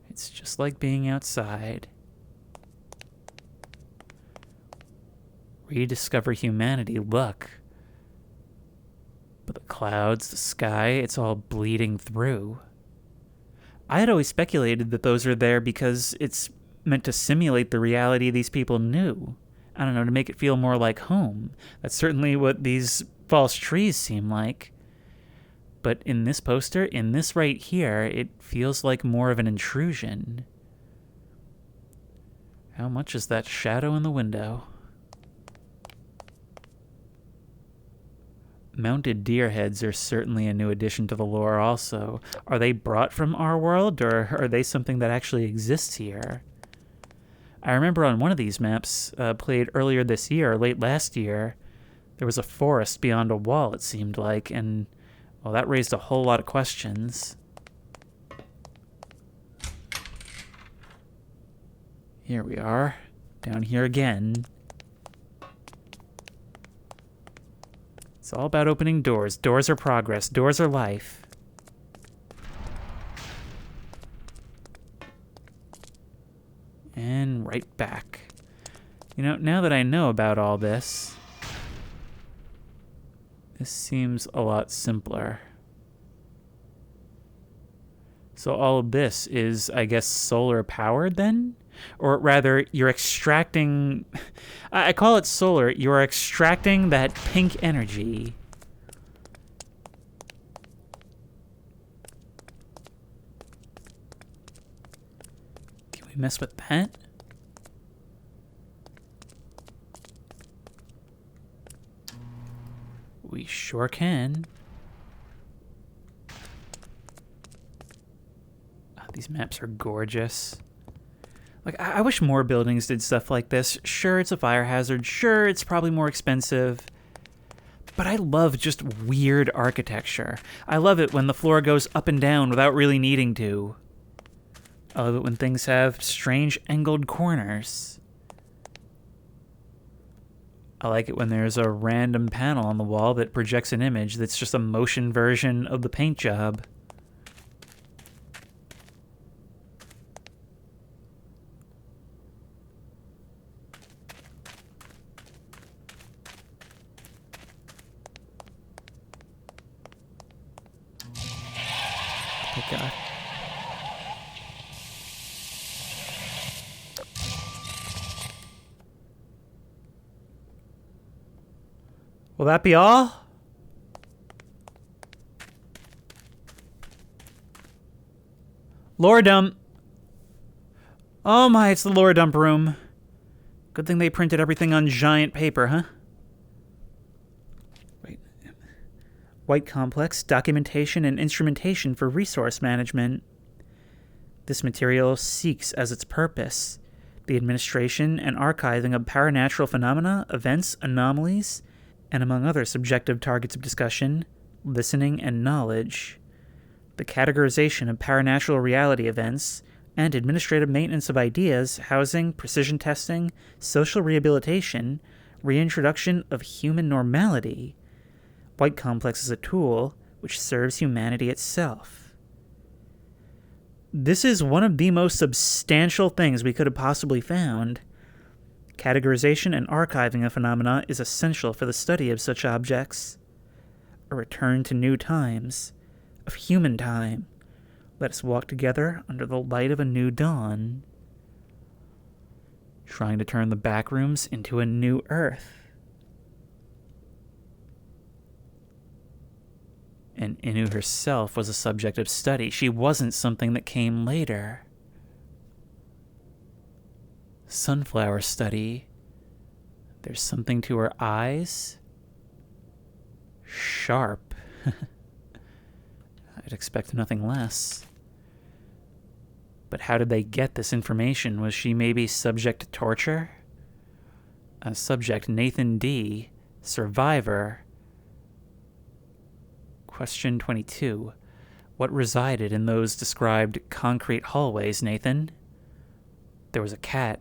It's just like being outside. Rediscover humanity, look. But the clouds, the sky, it's all bleeding through. I had always speculated that those are there because it's meant to simulate the reality these people knew. I don't know, to make it feel more like home. That's certainly what these false trees seem like. But in this poster, in this right here, it feels like more of an intrusion. How much is that shadow in the window? Mounted deer heads are certainly a new addition to the lore also. Are they brought from our world, or are they something that actually exists here? I remember on one of these maps, played earlier this year, or late last year, there was a forest beyond a wall, it seemed like, and well, that raised a whole lot of questions. Here we are, down here again. It's all about opening doors. Doors are progress. Doors are life. And right back. You know, now that I know about all this, this seems a lot simpler. So all of this is, I guess, solar powered then? Or rather, you're extracting... I call it solar. You're extracting that pink energy. Can we mess with that? We sure can. Oh, these maps are gorgeous. Like, I wish more buildings did stuff like this. Sure, it's a fire hazard. Sure, it's probably more expensive. But I love just weird architecture. I love it when the floor goes up and down without really needing to. I love it when things have strange angled corners. I like it when there's a random panel on the wall that projects an image that's just a motion version of the paint job. Oh, God. Will that be all? Lore dump. Oh my, it's the lore dump room. Good thing they printed everything on giant paper, huh? Wait. White Complex, documentation and instrumentation for resource management. This material seeks as its purpose the administration and archiving of paranatural phenomena, events, anomalies, and among other subjective targets of discussion, listening, and knowledge, the categorization of paranatural reality events, and administrative maintenance of ideas, housing, precision testing, social rehabilitation, reintroduction of human normality. White Complex is a tool which serves humanity itself. This is one of the most substantial things we could have possibly found. Categorization and archiving of phenomena is essential for the study of such objects. A return to new times, of human time. Let us walk together under the light of a new dawn. Trying to turn the back rooms into a new Earth. And Inu herself was a subject of study. She wasn't something that came later. Sunflower study. There's something to her eyes. Sharp. I'd expect nothing less. But how did they get this information? Was she maybe subject to torture? Subject Nathan D., survivor. Question 22. What resided in those described concrete hallways, Nathan? There was a cat.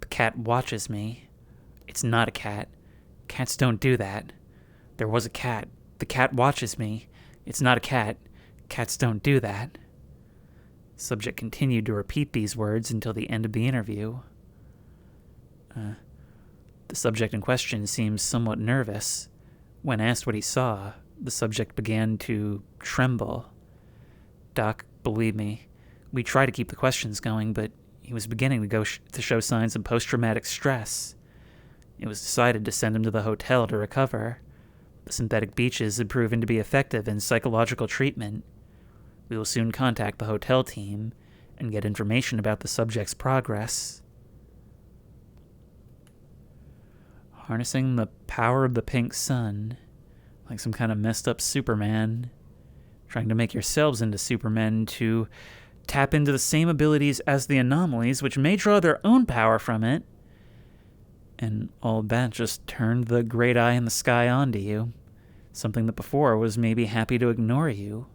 The cat watches me. It's not a cat. Cats don't do that. There was a cat. The cat watches me. It's not a cat. Cats don't do that. Subject continued to repeat these words until the end of the interview. The subject in question seems somewhat nervous. When asked what he saw, the subject began to tremble. Doc, believe me, we try to keep the questions going, but he was beginning to show signs of post-traumatic stress. It was decided to send him to the hotel to recover. The synthetic beaches had proven to be effective in psychological treatment. We will soon contact the hotel team and get information about the subject's progress. Harnessing the power of the pink sun, like some kind of messed up Superman. Trying to make yourselves into Supermen to tap into the same abilities as the anomalies, which may draw their own power from it. And all that just turned the great eye in the sky onto you. Something that before was maybe happy to ignore you.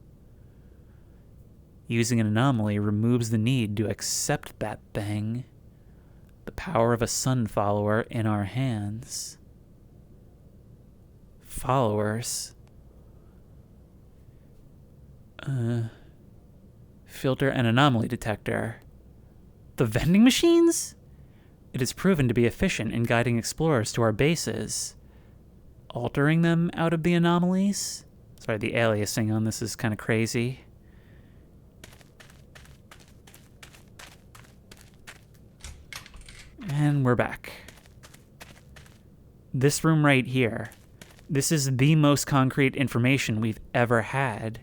Using an anomaly removes the need to accept that thing. The power of a sun follower in our hands. Followers. Filter and anomaly detector. The vending machines? It has proven to be efficient in guiding explorers to our bases. Altering them out of the anomalies? Sorry, the aliasing on this is kind of crazy. And we're back. This room right here. This is the most concrete information we've ever had.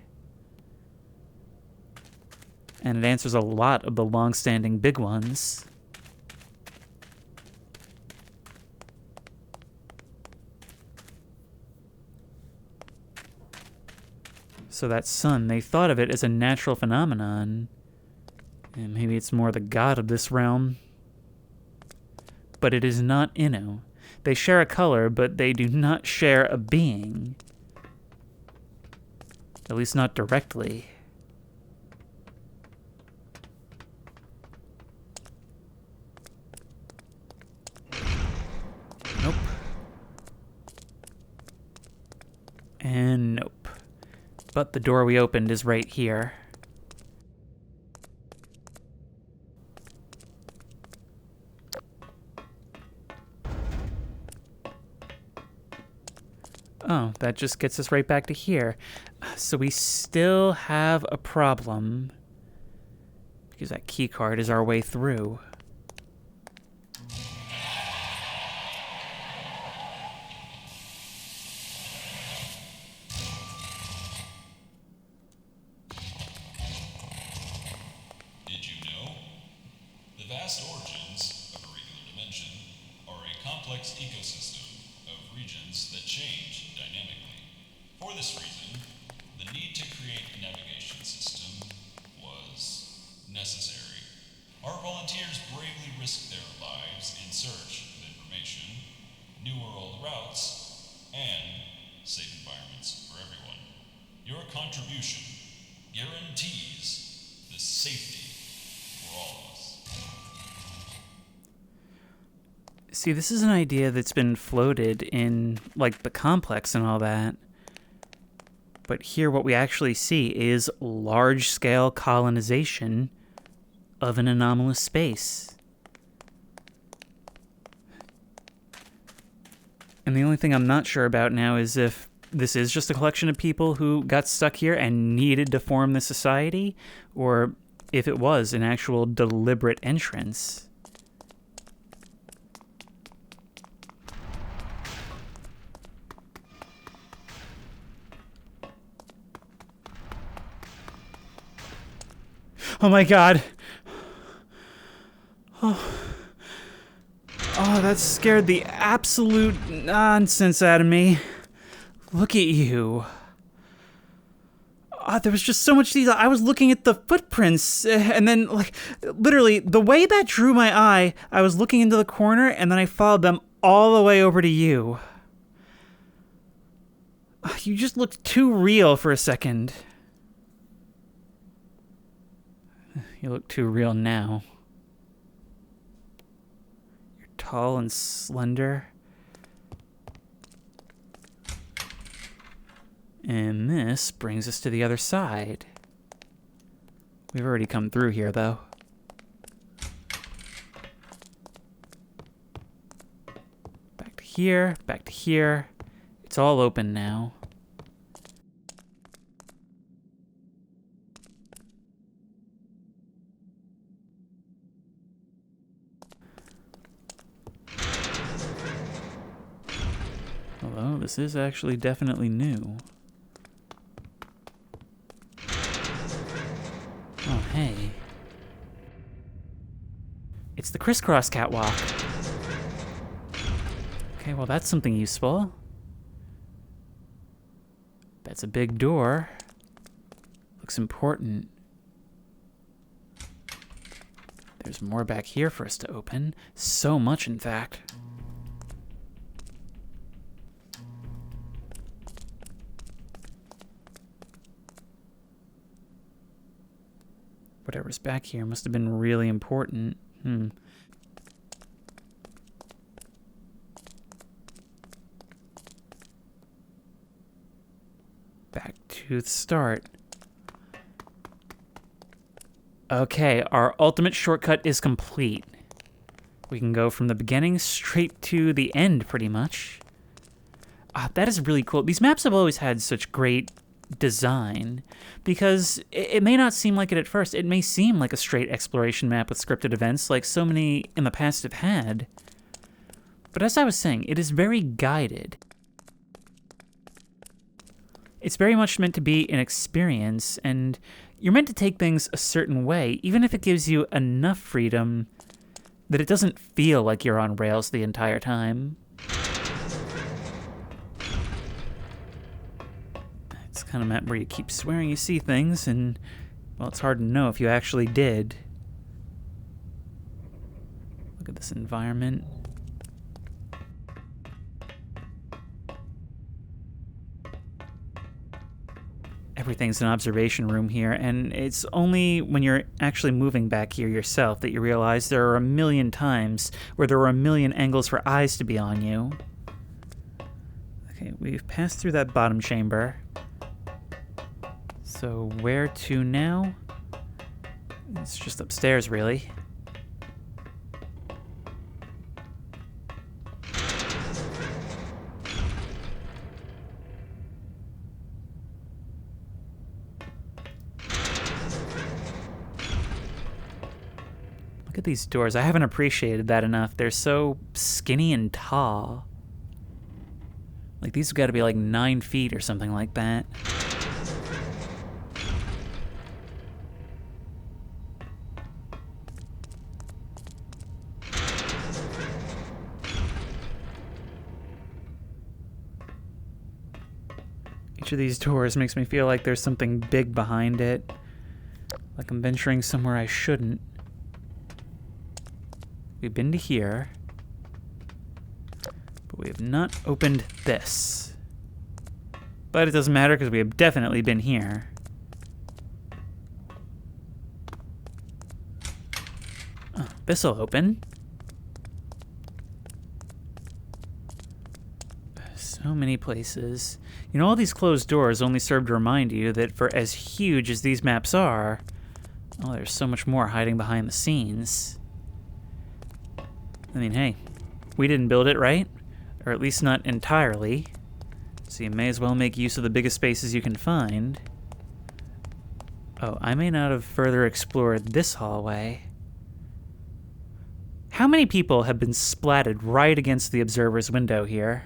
And it answers a lot of the long-standing big ones. So that sun, they thought of it as a natural phenomenon. And maybe it's more the god of this realm. But it is not Innu. They share a color, but they do not share a being. At least not directly. Nope. And nope. But the door we opened is right here. Oh, that just gets us right back to here. So we still have a problem. Because that key card is our way through. Did you know? The vast origins of a regular dimension are a complex ecosystem of regions that change dynamically. For this reason, the need to create a navigation system was necessary. Our volunteers bravely risked their lives in search of information, new world routes, and safe environments for everyone. Your contribution guarantees the safety for all of us. See, this is an idea that's been floated in, like, the complex and all that. But here what we actually see is large-scale colonization of an anomalous space. And the only thing I'm not sure about now is if this is just a collection of people who got stuck here and needed to form this society, or if it was an actual deliberate entrance. Oh my god. Oh, that scared the absolute nonsense out of me. Look at you. There was just so much detail. I was looking at the footprints, and then, like, literally, the way that drew my eye, I was looking into the corner, and then I followed them all the way over to you. You just looked too real for a second. You look too real now. You're tall and slender. And this brings us to the other side. We've already come through here, though. Back to here, back to here. It's all open now. Although, this is actually definitely new. Oh, hey. It's the crisscross catwalk. Okay, well, that's something useful. That's a big door. Looks important. There's more back here for us to open. So much, in fact. Whatever's back here must have been really important. Back to the start. Okay, our ultimate shortcut is complete. We can go from the beginning straight to the end, pretty much. That is really cool. These maps have always had such great design, because it may not seem like it at first. It may seem like a straight exploration map with scripted events, like so many in the past have had. But as I was saying, it is very guided. It's very much meant to be an experience, and you're meant to take things a certain way, even if it gives you enough freedom that it doesn't feel like you're on rails the entire time. It's kind of map where you keep swearing you see things, and, well, it's hard to know if you actually did. Look at this environment. Everything's an observation room here, and it's only when you're actually moving back here yourself that you realize there are a million times where there are a million angles for eyes to be on you. Okay, we've passed through that bottom chamber. So where to now? It's just upstairs, really. Look at these doors. I haven't appreciated that enough. They're so skinny and tall. Like, these have got to be like 9 feet or something like that. Each of these doors makes me feel like there's something big behind it. Like I'm venturing somewhere I shouldn't. We've been to here, but we have not opened this. But it doesn't matter because we have definitely been here. Oh, this'll open. So many places. You know, all these closed doors only serve to remind you that for as huge as these maps are, oh, there's so much more hiding behind the scenes. I mean, hey, we didn't build it, right? Or at least not entirely. So you may as well make use of the biggest spaces you can find. Oh, I may not have further explored this hallway. How many people have been splatted right against the observer's window here?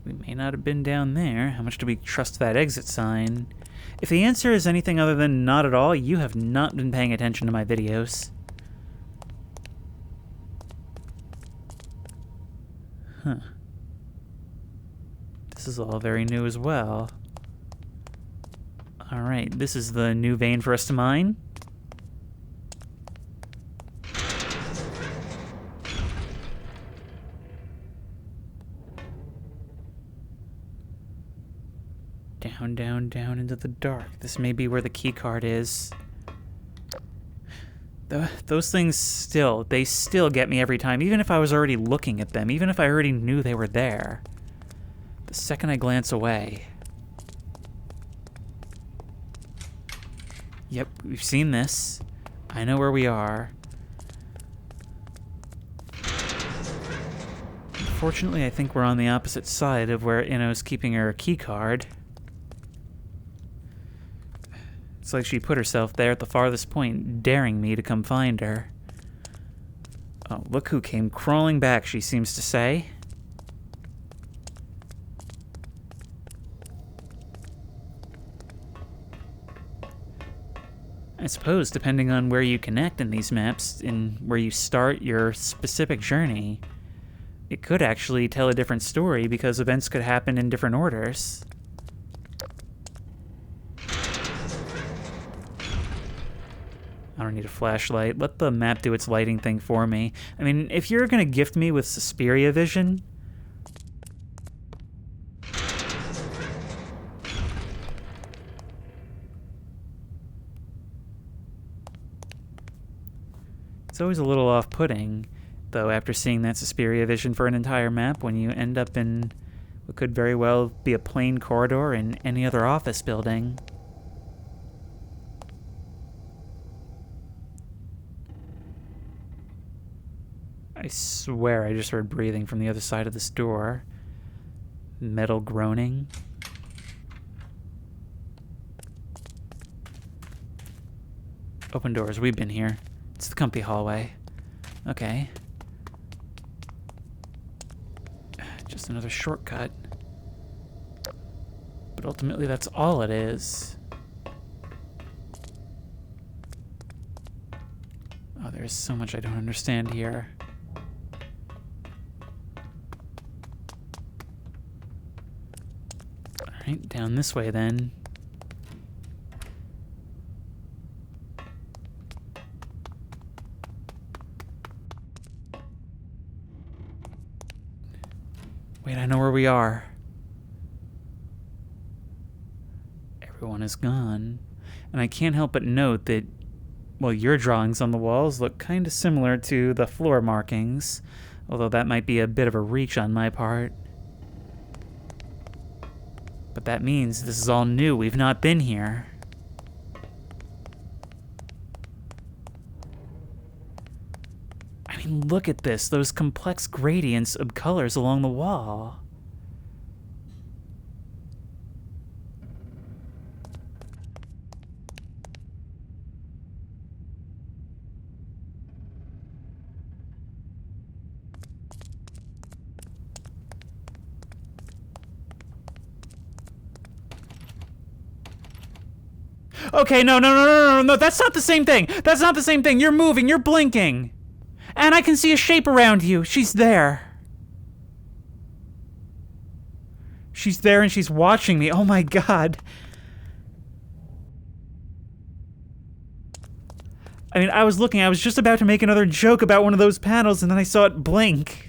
We may not have been down there. How much do we trust that exit sign? If the answer is anything other than not at all, you have not been paying attention to my videos. Huh. This is all very new as well. Alright, this is the new vein for us to mine. Down, down, down into the dark. This may be where the key card is. Those things still get me every time, even if I was already looking at them, even if I already knew they were there. The second I glance away. Yep, we've seen this. I know where we are. Unfortunately, I think we're on the opposite side of where Inno's keeping her key card. It's like she put herself there at the farthest point, daring me to come find her. Oh, look who came crawling back, she seems to say. I suppose, depending on where you connect in these maps, and where you start your specific journey, it could actually tell a different story because events could happen in different orders. I don't need a flashlight. Let the map do its lighting thing for me. I mean, if you're gonna gift me with Suspiria vision... It's always a little off-putting, though, after seeing that Suspiria vision for an entire map when you end up in what could very well be a plain corridor in any other office building. I swear I just heard breathing from the other side of this door. Metal groaning. Open doors, we've been here. It's the comfy hallway. Okay. Just another shortcut. But ultimately that's all it is. Oh, there's so much I don't understand here. Alright, down this way then. Wait, I know where we are. Everyone is gone. And I can't help but note that, well, your drawings on the walls look kind of similar to the floor markings, although that might be a bit of a reach on my part. But that means this is all new. We've not been here. I mean, look at this. Those complex gradients of colors along the wall. Okay, no, that's not the same thing. That's not the same thing. You're moving, you're blinking. And I can see a shape around you. She's there. She's there and she's watching me. Oh my god. I mean, I was just about to make another joke about one of those panels and then I saw it blink.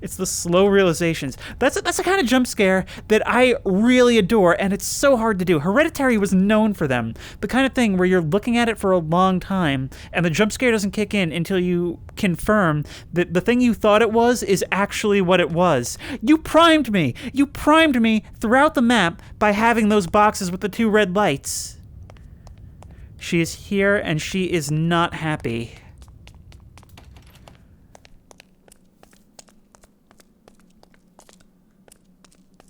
It's the slow realizations. That's the kind of jump scare that I really adore, and it's so hard to do. Hereditary was known for them. The kind of thing where you're looking at it for a long time, and the jump scare doesn't kick in until you confirm that the thing you thought it was is actually what it was. You primed me. You primed me throughout the map by having those boxes with the 2 red lights. She is here, and she is not happy.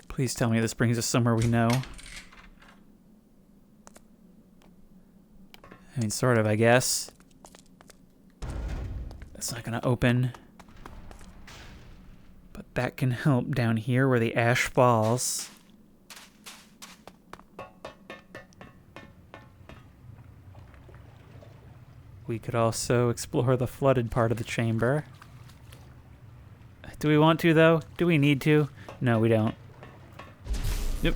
Please tell me this brings us somewhere we know. I mean, sort of, I guess. That's not gonna open. But that can help down here where the ash falls. We could also explore the flooded part of the chamber. Do we want to, though? Do we need to? No, we don't. Yep.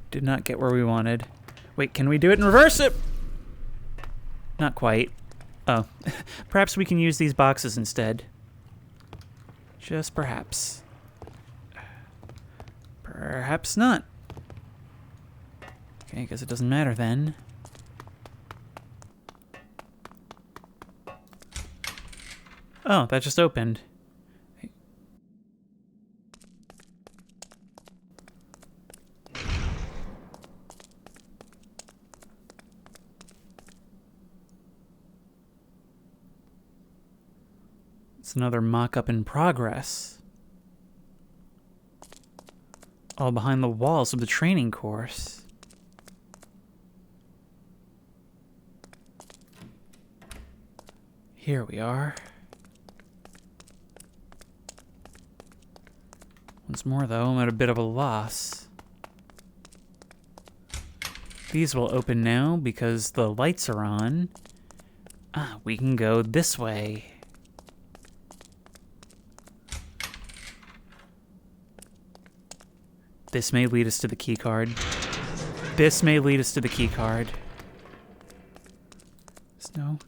Did not get where we wanted. Wait, can we do it and reverse it? Not quite. Oh. Perhaps we can use these boxes instead. Just perhaps. Perhaps not. Okay, I guess it doesn't matter then. Oh, that just opened. It's another mock-up in progress. All behind the walls of the training course. Here we are. Once more, though, I'm at a bit of a loss. These will open now because the lights are on. Ah, we can go this way. This may lead us to the key card. This may lead us to the key card. No.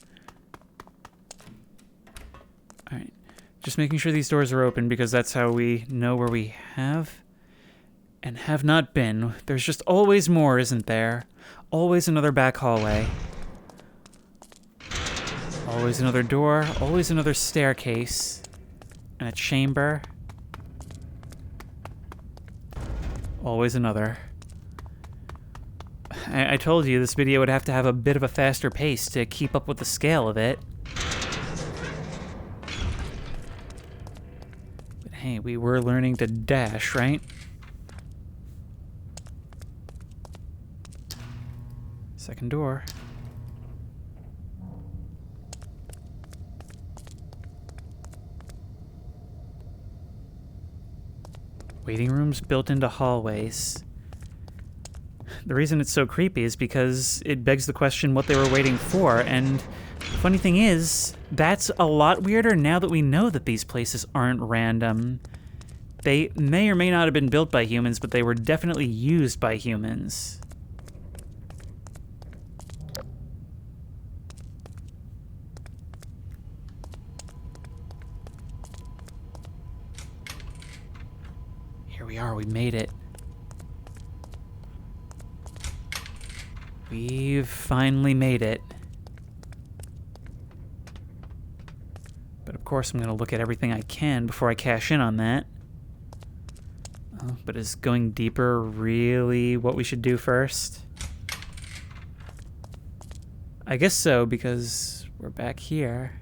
Alright. Just making sure these doors are open because that's how we know where we have and have not been. There's just always more, isn't there? Always another back hallway. Always another door. Always another staircase. And a chamber. Always another. I told you this video would have to have a bit of a faster pace to keep up with the scale of it. But hey, we were learning to dash, right? Second door. Waiting rooms built into hallways. The reason it's so creepy is because it begs the question what they were waiting for, and the funny thing is, that's a lot weirder now that we know that these places aren't random. They may or may not have been built by humans, but they were definitely used by humans. Here we are, we made it. We've finally made it. But of course I'm going to look at everything I can before I cash in on that. Oh, but is going deeper really what we should do first? I guess so, because we're back here.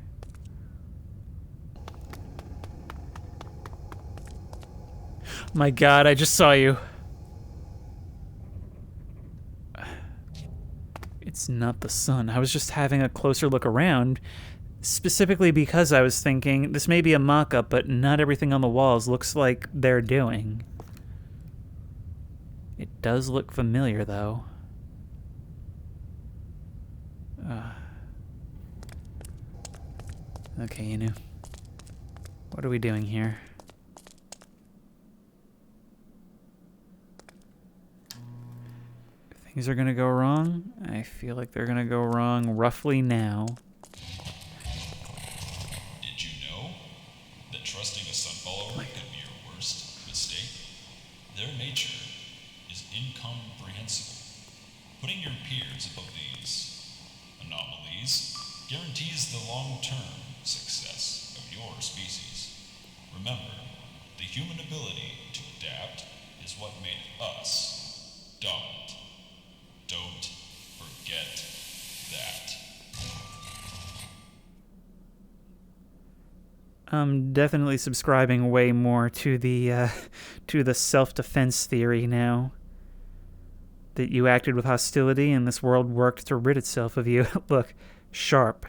My God, I just saw you. It's not the sun. I was just having a closer look around, specifically because I was thinking this may be a mock-up, but not everything on the walls looks like they're doing. It does look familiar, though. Okay, Inu. What are we doing here? Things are gonna go wrong. I feel like they're gonna go wrong roughly now. Did you know that trusting a sun follower could be your worst mistake? Their nature is incomprehensible. Putting your peers above these anomalies guarantees the long-term success of your species. Remember, the human ability to adapt is what made us dominant. Don't forget that. I'm definitely subscribing way more to the self-defense theory now. That you acted with hostility and this world worked to rid itself of you. Look, sharp.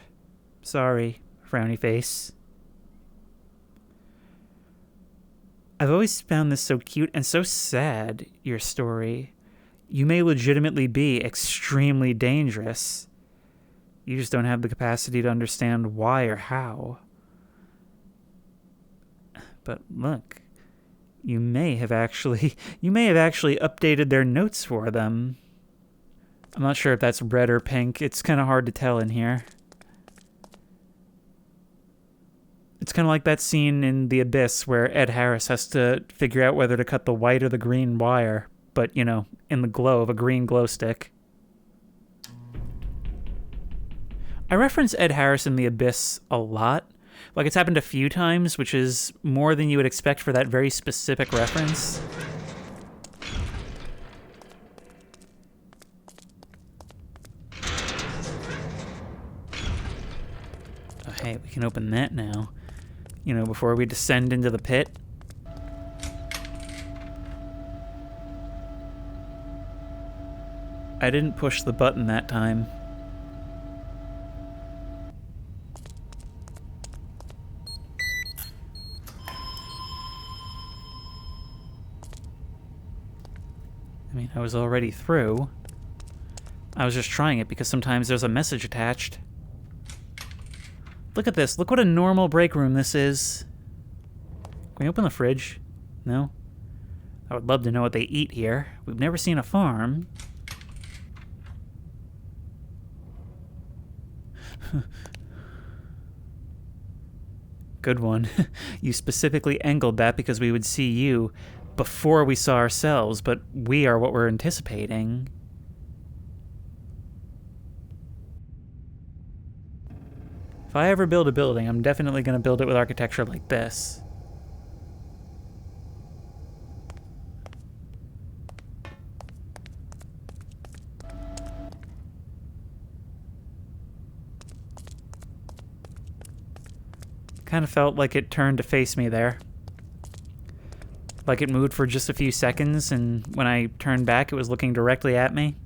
Sorry, frowny face. I've always found this so cute and so sad, your story. You may legitimately be extremely dangerous. You just don't have the capacity to understand why or how. But look, you may have actually updated their notes for them. I'm not sure if that's red or pink. It's kind of hard to tell in here. It's kind of like that scene in The Abyss where Ed Harris has to figure out whether to cut the white or the green wire, but, you know, in the glow of a green glow stick. I reference Ed Harris in The Abyss a lot. Like, it's happened a few times, which is more than you would expect for that very specific reference. Oh, hey, we can open that now. You know, before we descend into the pit. I didn't push the button that time. I mean, I was already through. I was just trying it because sometimes there's a message attached. Look at this. Look what a normal break room this is. Can we open the fridge? No? I would love to know what they eat here. We've never seen a farm. Good one. You specifically angled that because we would see you before we saw ourselves, but we are what we're anticipating. If I ever build a building, I'm definitely going to build it with architecture like this. Kind of felt like it turned to face me there. Like it moved for just a few seconds, and when I turned back, it was looking directly at me.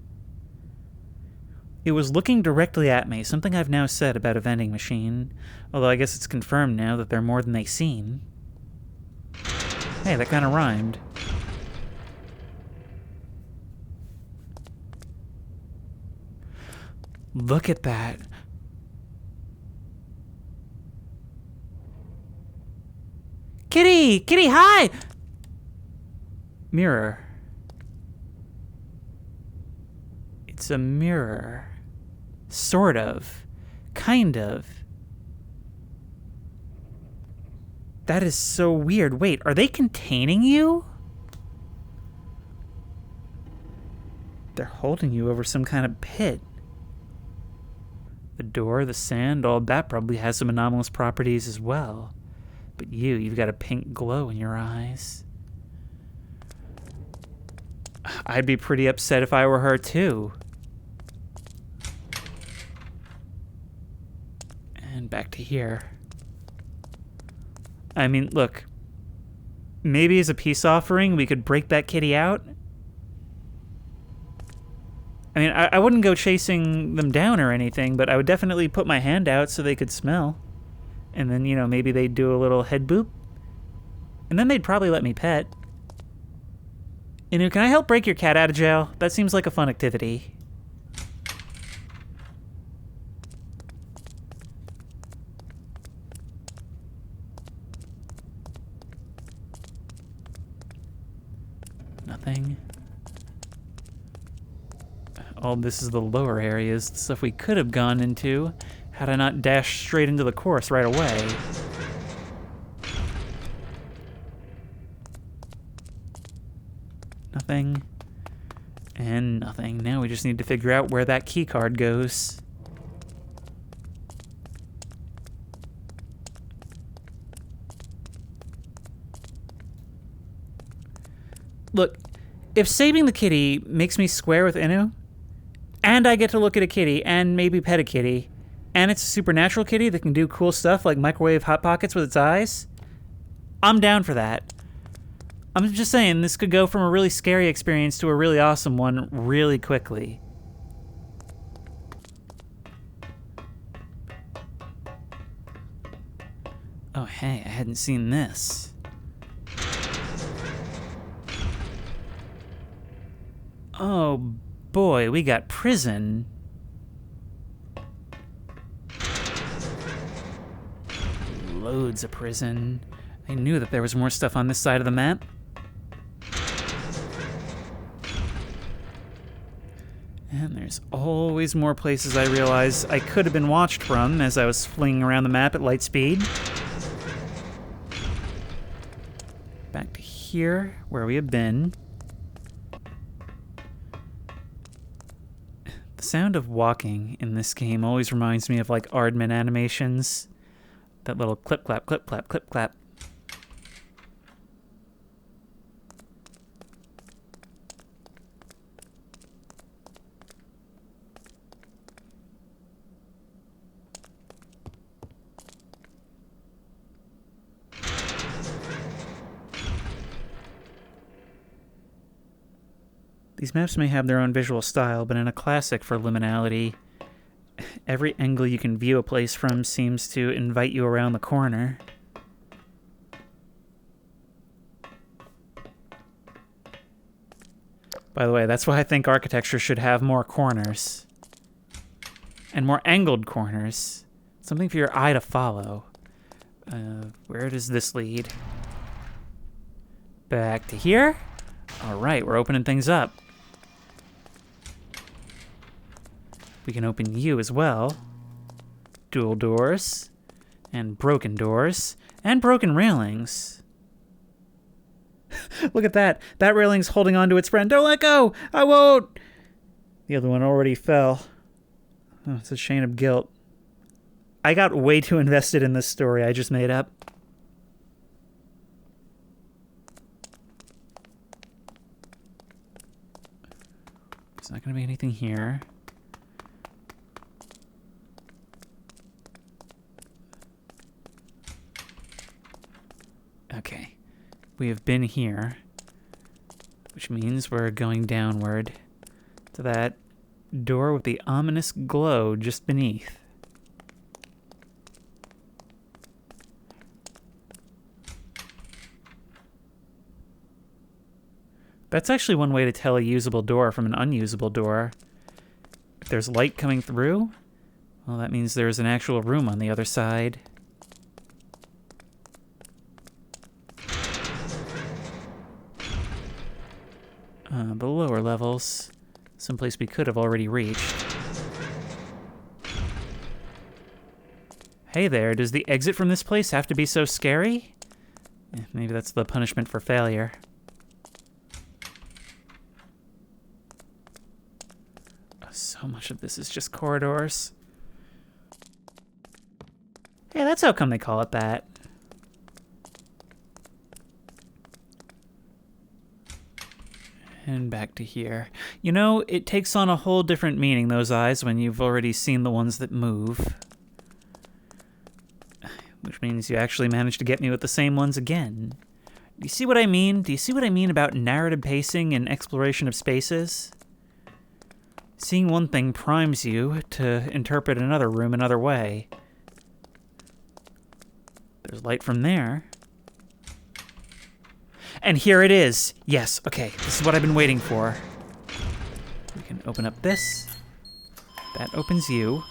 It was looking directly at me, something I've now said about a vending machine, although I guess it's confirmed now that they're more than they seem. Hey, that kind of rhymed. Look at that. Kitty! Kitty, hi! Mirror. It's a mirror. Sort of. Kind of. That is so weird. Wait, are they containing you? They're holding you over some kind of pit. The door, the sand, all that probably has some anomalous properties as well. But you've got a pink glow in your eyes. I'd be pretty upset if I were her too. And back to here. I mean, look. Maybe as a peace offering, we could break that kitty out. I mean, I wouldn't go chasing them down or anything, but I would definitely put my hand out so they could smell. And then, you know, maybe they'd do a little head boop. And then they'd probably let me pet. Inu, can I help break your cat out of jail? That seems like a fun activity. Nothing. Oh, this is the lower areas, the stuff we could have gone into had I not dashed straight into the course right away. Nothing. And nothing. Now we just need to figure out where that key card goes. Look, if saving the kitty makes me square with Inu, and I get to look at a kitty and maybe pet a kitty, and it's a supernatural kitty that can do cool stuff like microwave Hot Pockets with its eyes, I'm down for that. I'm just saying, this could go from a really scary experience to a really awesome one really quickly. Oh, hey, I hadn't seen this. Oh, boy, we got prison. Loads of prison. I knew that there was more stuff on this side of the map. And there's always more places I realize I could have been watched from as I was flinging around the map at light speed. Back to here, where we have been. The sound of walking in this game always reminds me of like Aardman animations. That little clip, clap, clip, clap, clip, clap. These maps may have their own visual style, but in a classic for liminality, every angle you can view a place from seems to invite you around the corner. By the way, that's why I think architecture should have more corners. And more angled corners. Something for your eye to follow. Where does this lead? Back to here? Alright, we're opening things up. We can open you as well. Dual doors. And broken doors. And broken railings. Look at that. That railing's holding on to its friend. Don't let go! I won't! The other one already fell. Oh, it's a chain of guilt. I got way too invested in this story I just made up. There's not going to be anything here. Okay. We have been here, which means we're going downward to that door with the ominous glow just beneath. That's actually one way to tell a usable door from an unusable door. If there's light coming through, well, that means there's an actual room on the other side. levels. Someplace we could have already reached. Hey there, does the exit from this place have to be so scary? Maybe that's the punishment for failure. So much of this is just corridors. Hey, that's how come they call it that. And back to here. You know, it takes on a whole different meaning, those eyes, when you've already seen the ones that move. Which means you actually managed to get me with the same ones again. Do you see what I mean? Do you see what I mean about narrative pacing and exploration of spaces? Seeing one thing primes you to interpret another room another way. There's light from there. And here it is. Yes, okay, this is what I've been waiting for. We can open up this. That opens you.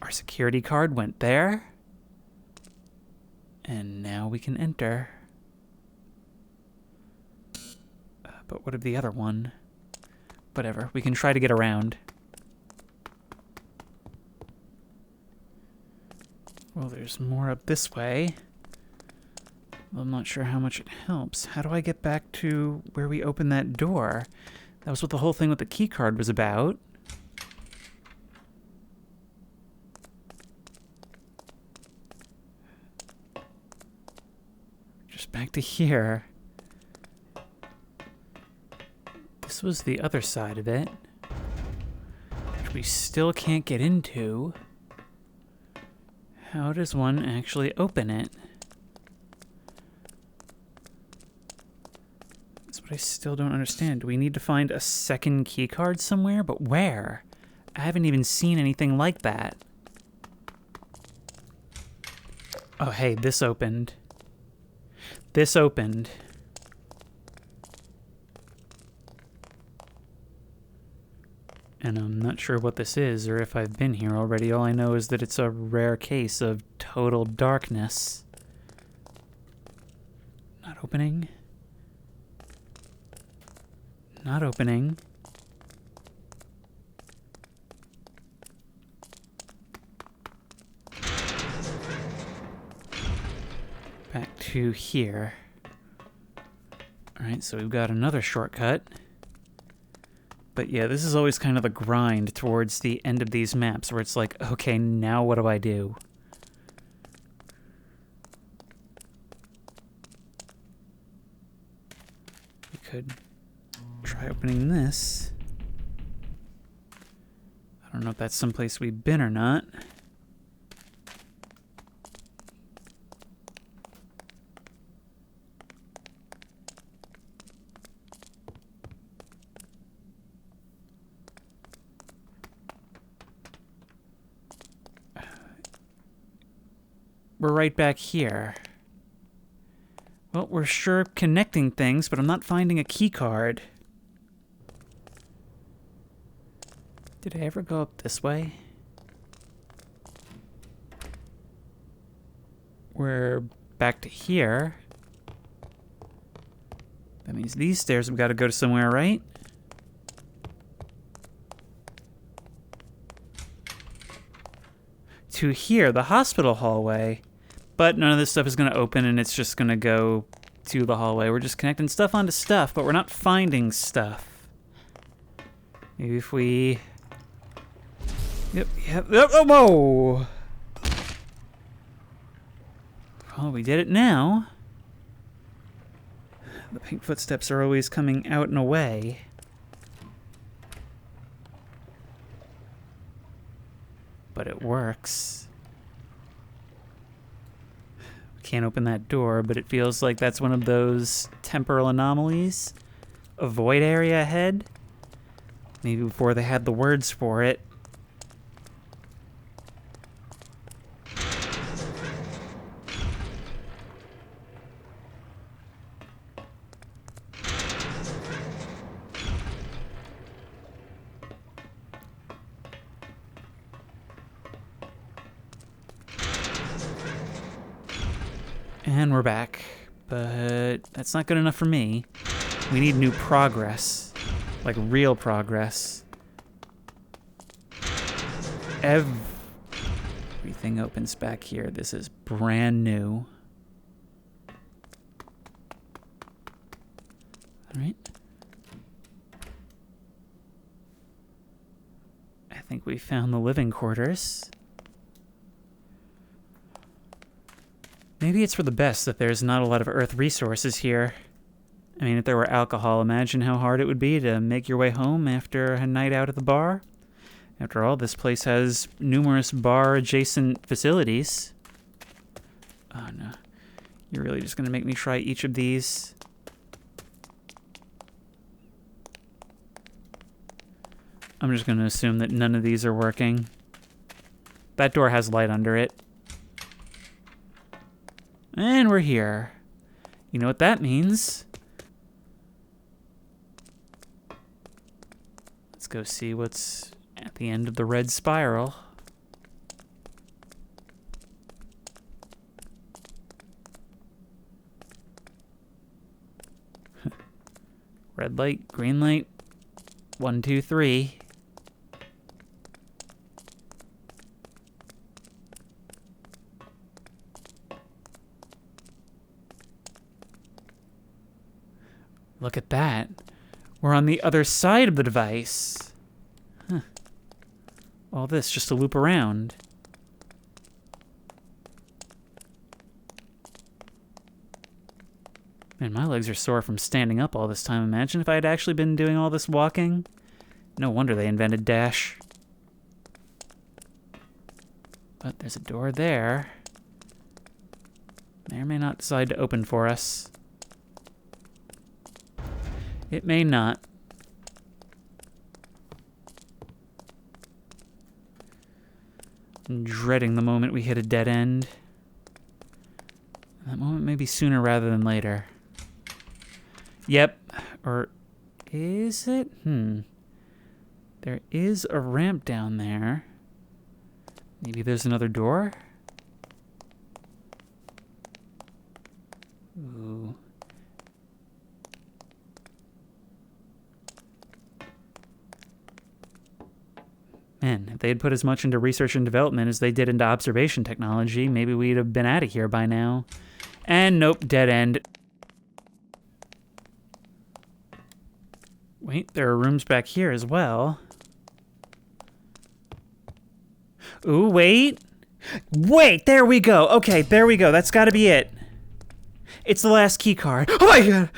Our security card went there. And now we can enter. But what of the other one? Whatever, we can try to get around. Well, there's more up this way. I'm not sure how much it helps. How do I get back to where we opened that door? That was what the whole thing with the key card was about. Just back to here. This was the other side of it, which we still can't get into. How does one actually open it? That's what I still don't understand. Do we need to find a second key card somewhere? But where? I haven't even seen anything like that. Oh, hey, this opened. This opened. And I'm not sure what this is or if I've been here already. All I know is that it's a rare case of total darkness. Not opening. Not opening. Back to here. Alright, so we've got another shortcut. But yeah, this is always kind of a grind towards the end of these maps where it's like, okay, now what do I do? We could try opening this. I don't know if that's someplace we've been or not. We're right back here. Well, we're sure connecting things, but I'm not finding a key card. Did I ever go up this way? We're back to here. That means these stairs have got to go to somewhere, right? To here, the hospital hallway. But none of this stuff is going to open, and it's just going to go to the hallway. We're just connecting stuff onto stuff, but we're not finding stuff. Maybe if we... Yep. Oh, whoa! Well, we did it now. The pink footsteps are always coming out and away. But it works. Can't open that door, but it feels like that's one of those temporal anomalies. A void area ahead? Maybe before they had the words for it. And we're back, but that's not good enough for me. We need new progress. Like real progress. Everything opens back here. This is brand new. All right. I think we found the living quarters. Maybe it's for the best that there's not a lot of Earth resources here. I mean, if there were alcohol, imagine how hard it would be to make your way home after a night out at the bar. After all, this place has numerous bar-adjacent facilities. Oh, no. You're really just going to make me try each of these? I'm just going to assume that none of these are working. That door has light under it. And we're here. You know what that means? Let's go see what's at the end of the red spiral. Red light, green light. 1, 2, 3. Look at that. We're on the other side of the device. Huh. All this just to loop around. Man, my legs are sore from standing up all this time. Imagine if I had actually been doing all this walking. No wonder they invented Dash. But there's a door there. May or may not decide to open for us. It may not. I'm dreading the moment we hit a dead end. That moment may be sooner rather than later. Yep. Or is it? There is a ramp down there. Maybe there's another door? Ooh. Man, if they had put as much into research and development as they did into observation technology, maybe we'd have been out of here by now. And nope, dead end. Wait, there are rooms back here as well. Ooh, wait. Wait, there we go. Okay, there we go. That's gotta be it. It's the last key card. Oh my god!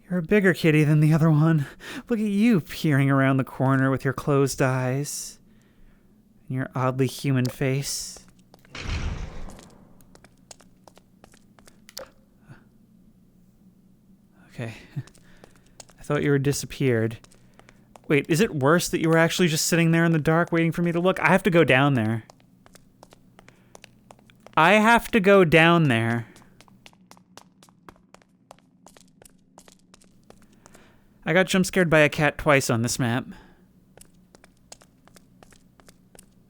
You're a bigger kitty than the other one. Look at you peering around the corner with your closed eyes and your oddly human face. Okay. I thought you were disappeared. Wait, is it worse that you were actually just sitting there in the dark waiting for me to look? I have to go down there. I have to go down there. I got jump scared by a cat twice on this map.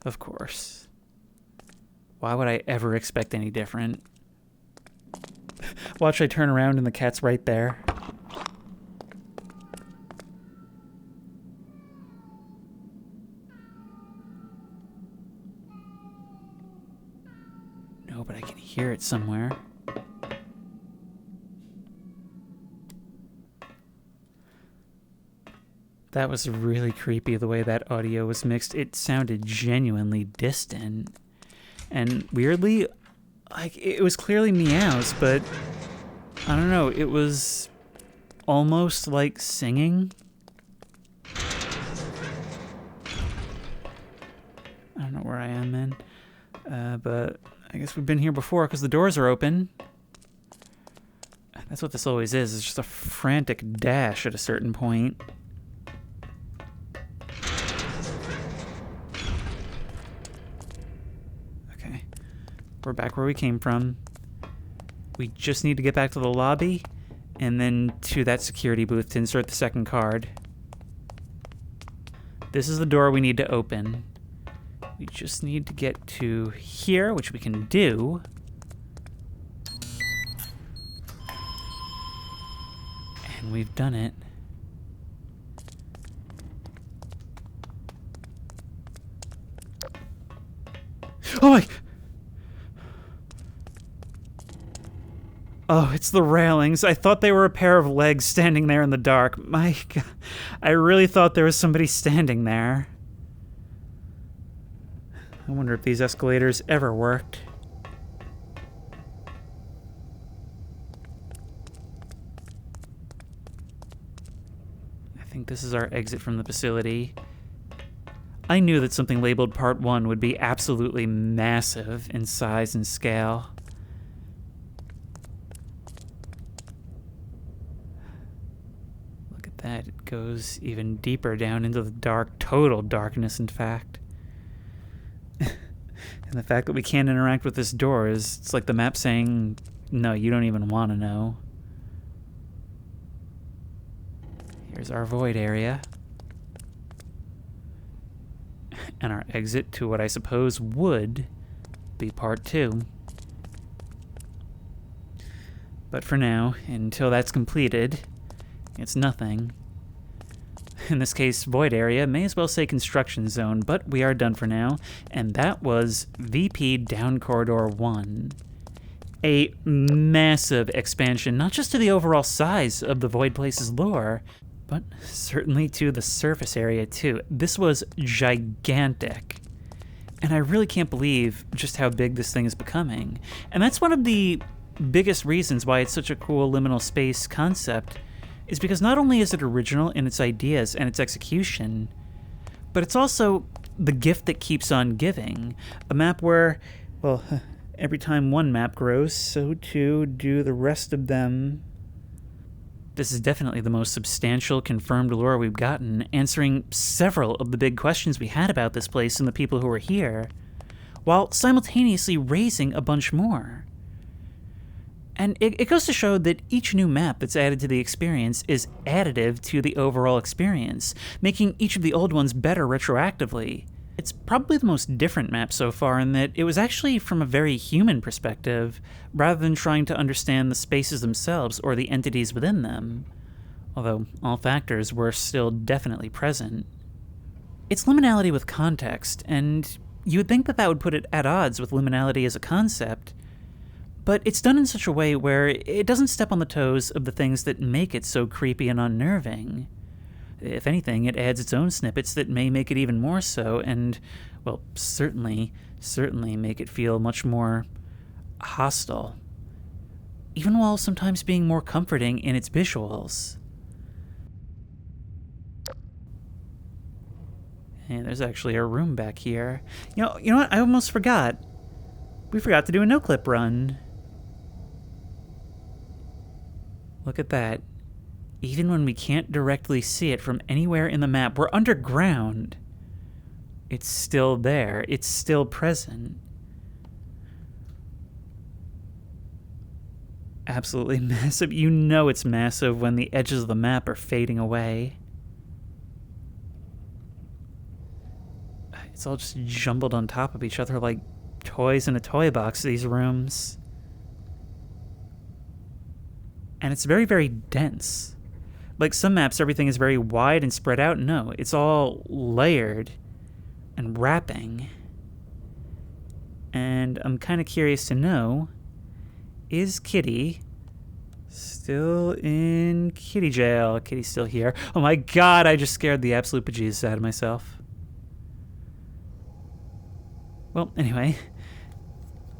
Of course. Why would I ever expect any different? Watch, I turn around and the cat's right there. No, but I can hear it somewhere. That was really creepy, the way that audio was mixed. It sounded genuinely distant. And weirdly, like, it was clearly meows, but I don't know, it was almost like singing. I don't know where I am, man. But I guess we've been here before because the doors are open. That's what this always is. It's just a frantic dash at a certain point. Okay. We're back where we came from. We just need to get back to the lobby and then to that security booth to insert the second card. This is the door we need to open. We just need to get to here, which we can do. And we've done it. Oh my... Oh, it's the railings. I thought they were a pair of legs standing there in the dark. My God, I really thought there was somebody standing there. I wonder if these escalators ever worked. I think this is our exit from the facility. I knew that something labeled Part 1 would be absolutely massive in size and scale. Look at that. It goes even deeper down into the dark, total darkness, in fact. And the fact that we can't interact with this door is, it's like the map saying, no, you don't even want to know. Here's our void area. And our exit to what I suppose would be Part 2. But for now, until that's completed, it's nothing. In this case, void area, may as well say construction zone, but we are done for now. And that was VP Down Corridor 1. A massive expansion, not just to the overall size of the Void Place's lore, but certainly to the surface area too. This was gigantic. And I really can't believe just how big this thing is becoming. And that's one of the biggest reasons why it's such a cool liminal space concept, is because not only is it original in its ideas and its execution, but it's also the gift that keeps on giving. A map where, well, every time one map grows, so too do the rest of them. This is definitely the most substantial confirmed lore we've gotten, answering several of the big questions we had about this place and the people who were here, while simultaneously raising a bunch more. And it goes to show that each new map that's added to the experience is additive to the overall experience, making each of the old ones better retroactively. It's probably the most different map so far in that it was actually from a very human perspective, rather than trying to understand the spaces themselves or the entities within them, although all factors were still definitely present. It's liminality with context, and you would think that that would put it at odds with liminality as a concept, but it's done in such a way where it doesn't step on the toes of the things that make it so creepy and unnerving. If anything, it adds its own snippets that may make it even more so, and, well, certainly make it feel much more hostile, even while sometimes being more comforting in its visuals. And there's actually a room back here. You know what? I almost forgot. We forgot to do a no-clip run. Look at that. Even when we can't directly see it from anywhere in the map, we're underground. It's still there. It's still present. Absolutely massive. You know it's massive when the edges of the map are fading away. It's all just jumbled on top of each other like toys in a toy box, these rooms. And it's very, very dense. Like some maps, everything is very wide and spread out. No, it's all layered and wrapping. And I'm kind of curious to know, is Kitty still in kitty jail? Kitty's still here. Oh my God, I just scared the absolute bejesus out of myself. Well, anyway,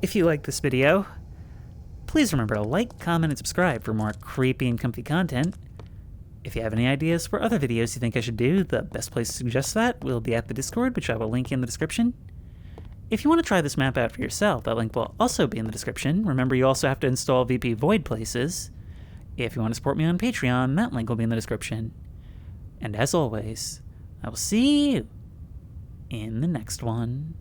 if you like this video, please remember to like, comment, and subscribe for more creepy and comfy content. If you have any ideas for other videos you think I should do, the best place to suggest that will be at the Discord, which I will link in the description. If you want to try this map out for yourself, that link will also be in the description. Remember, you also have to install VP Void Places. If you want to support me on Patreon, that link will be in the description. And as always, I will see you in the next one.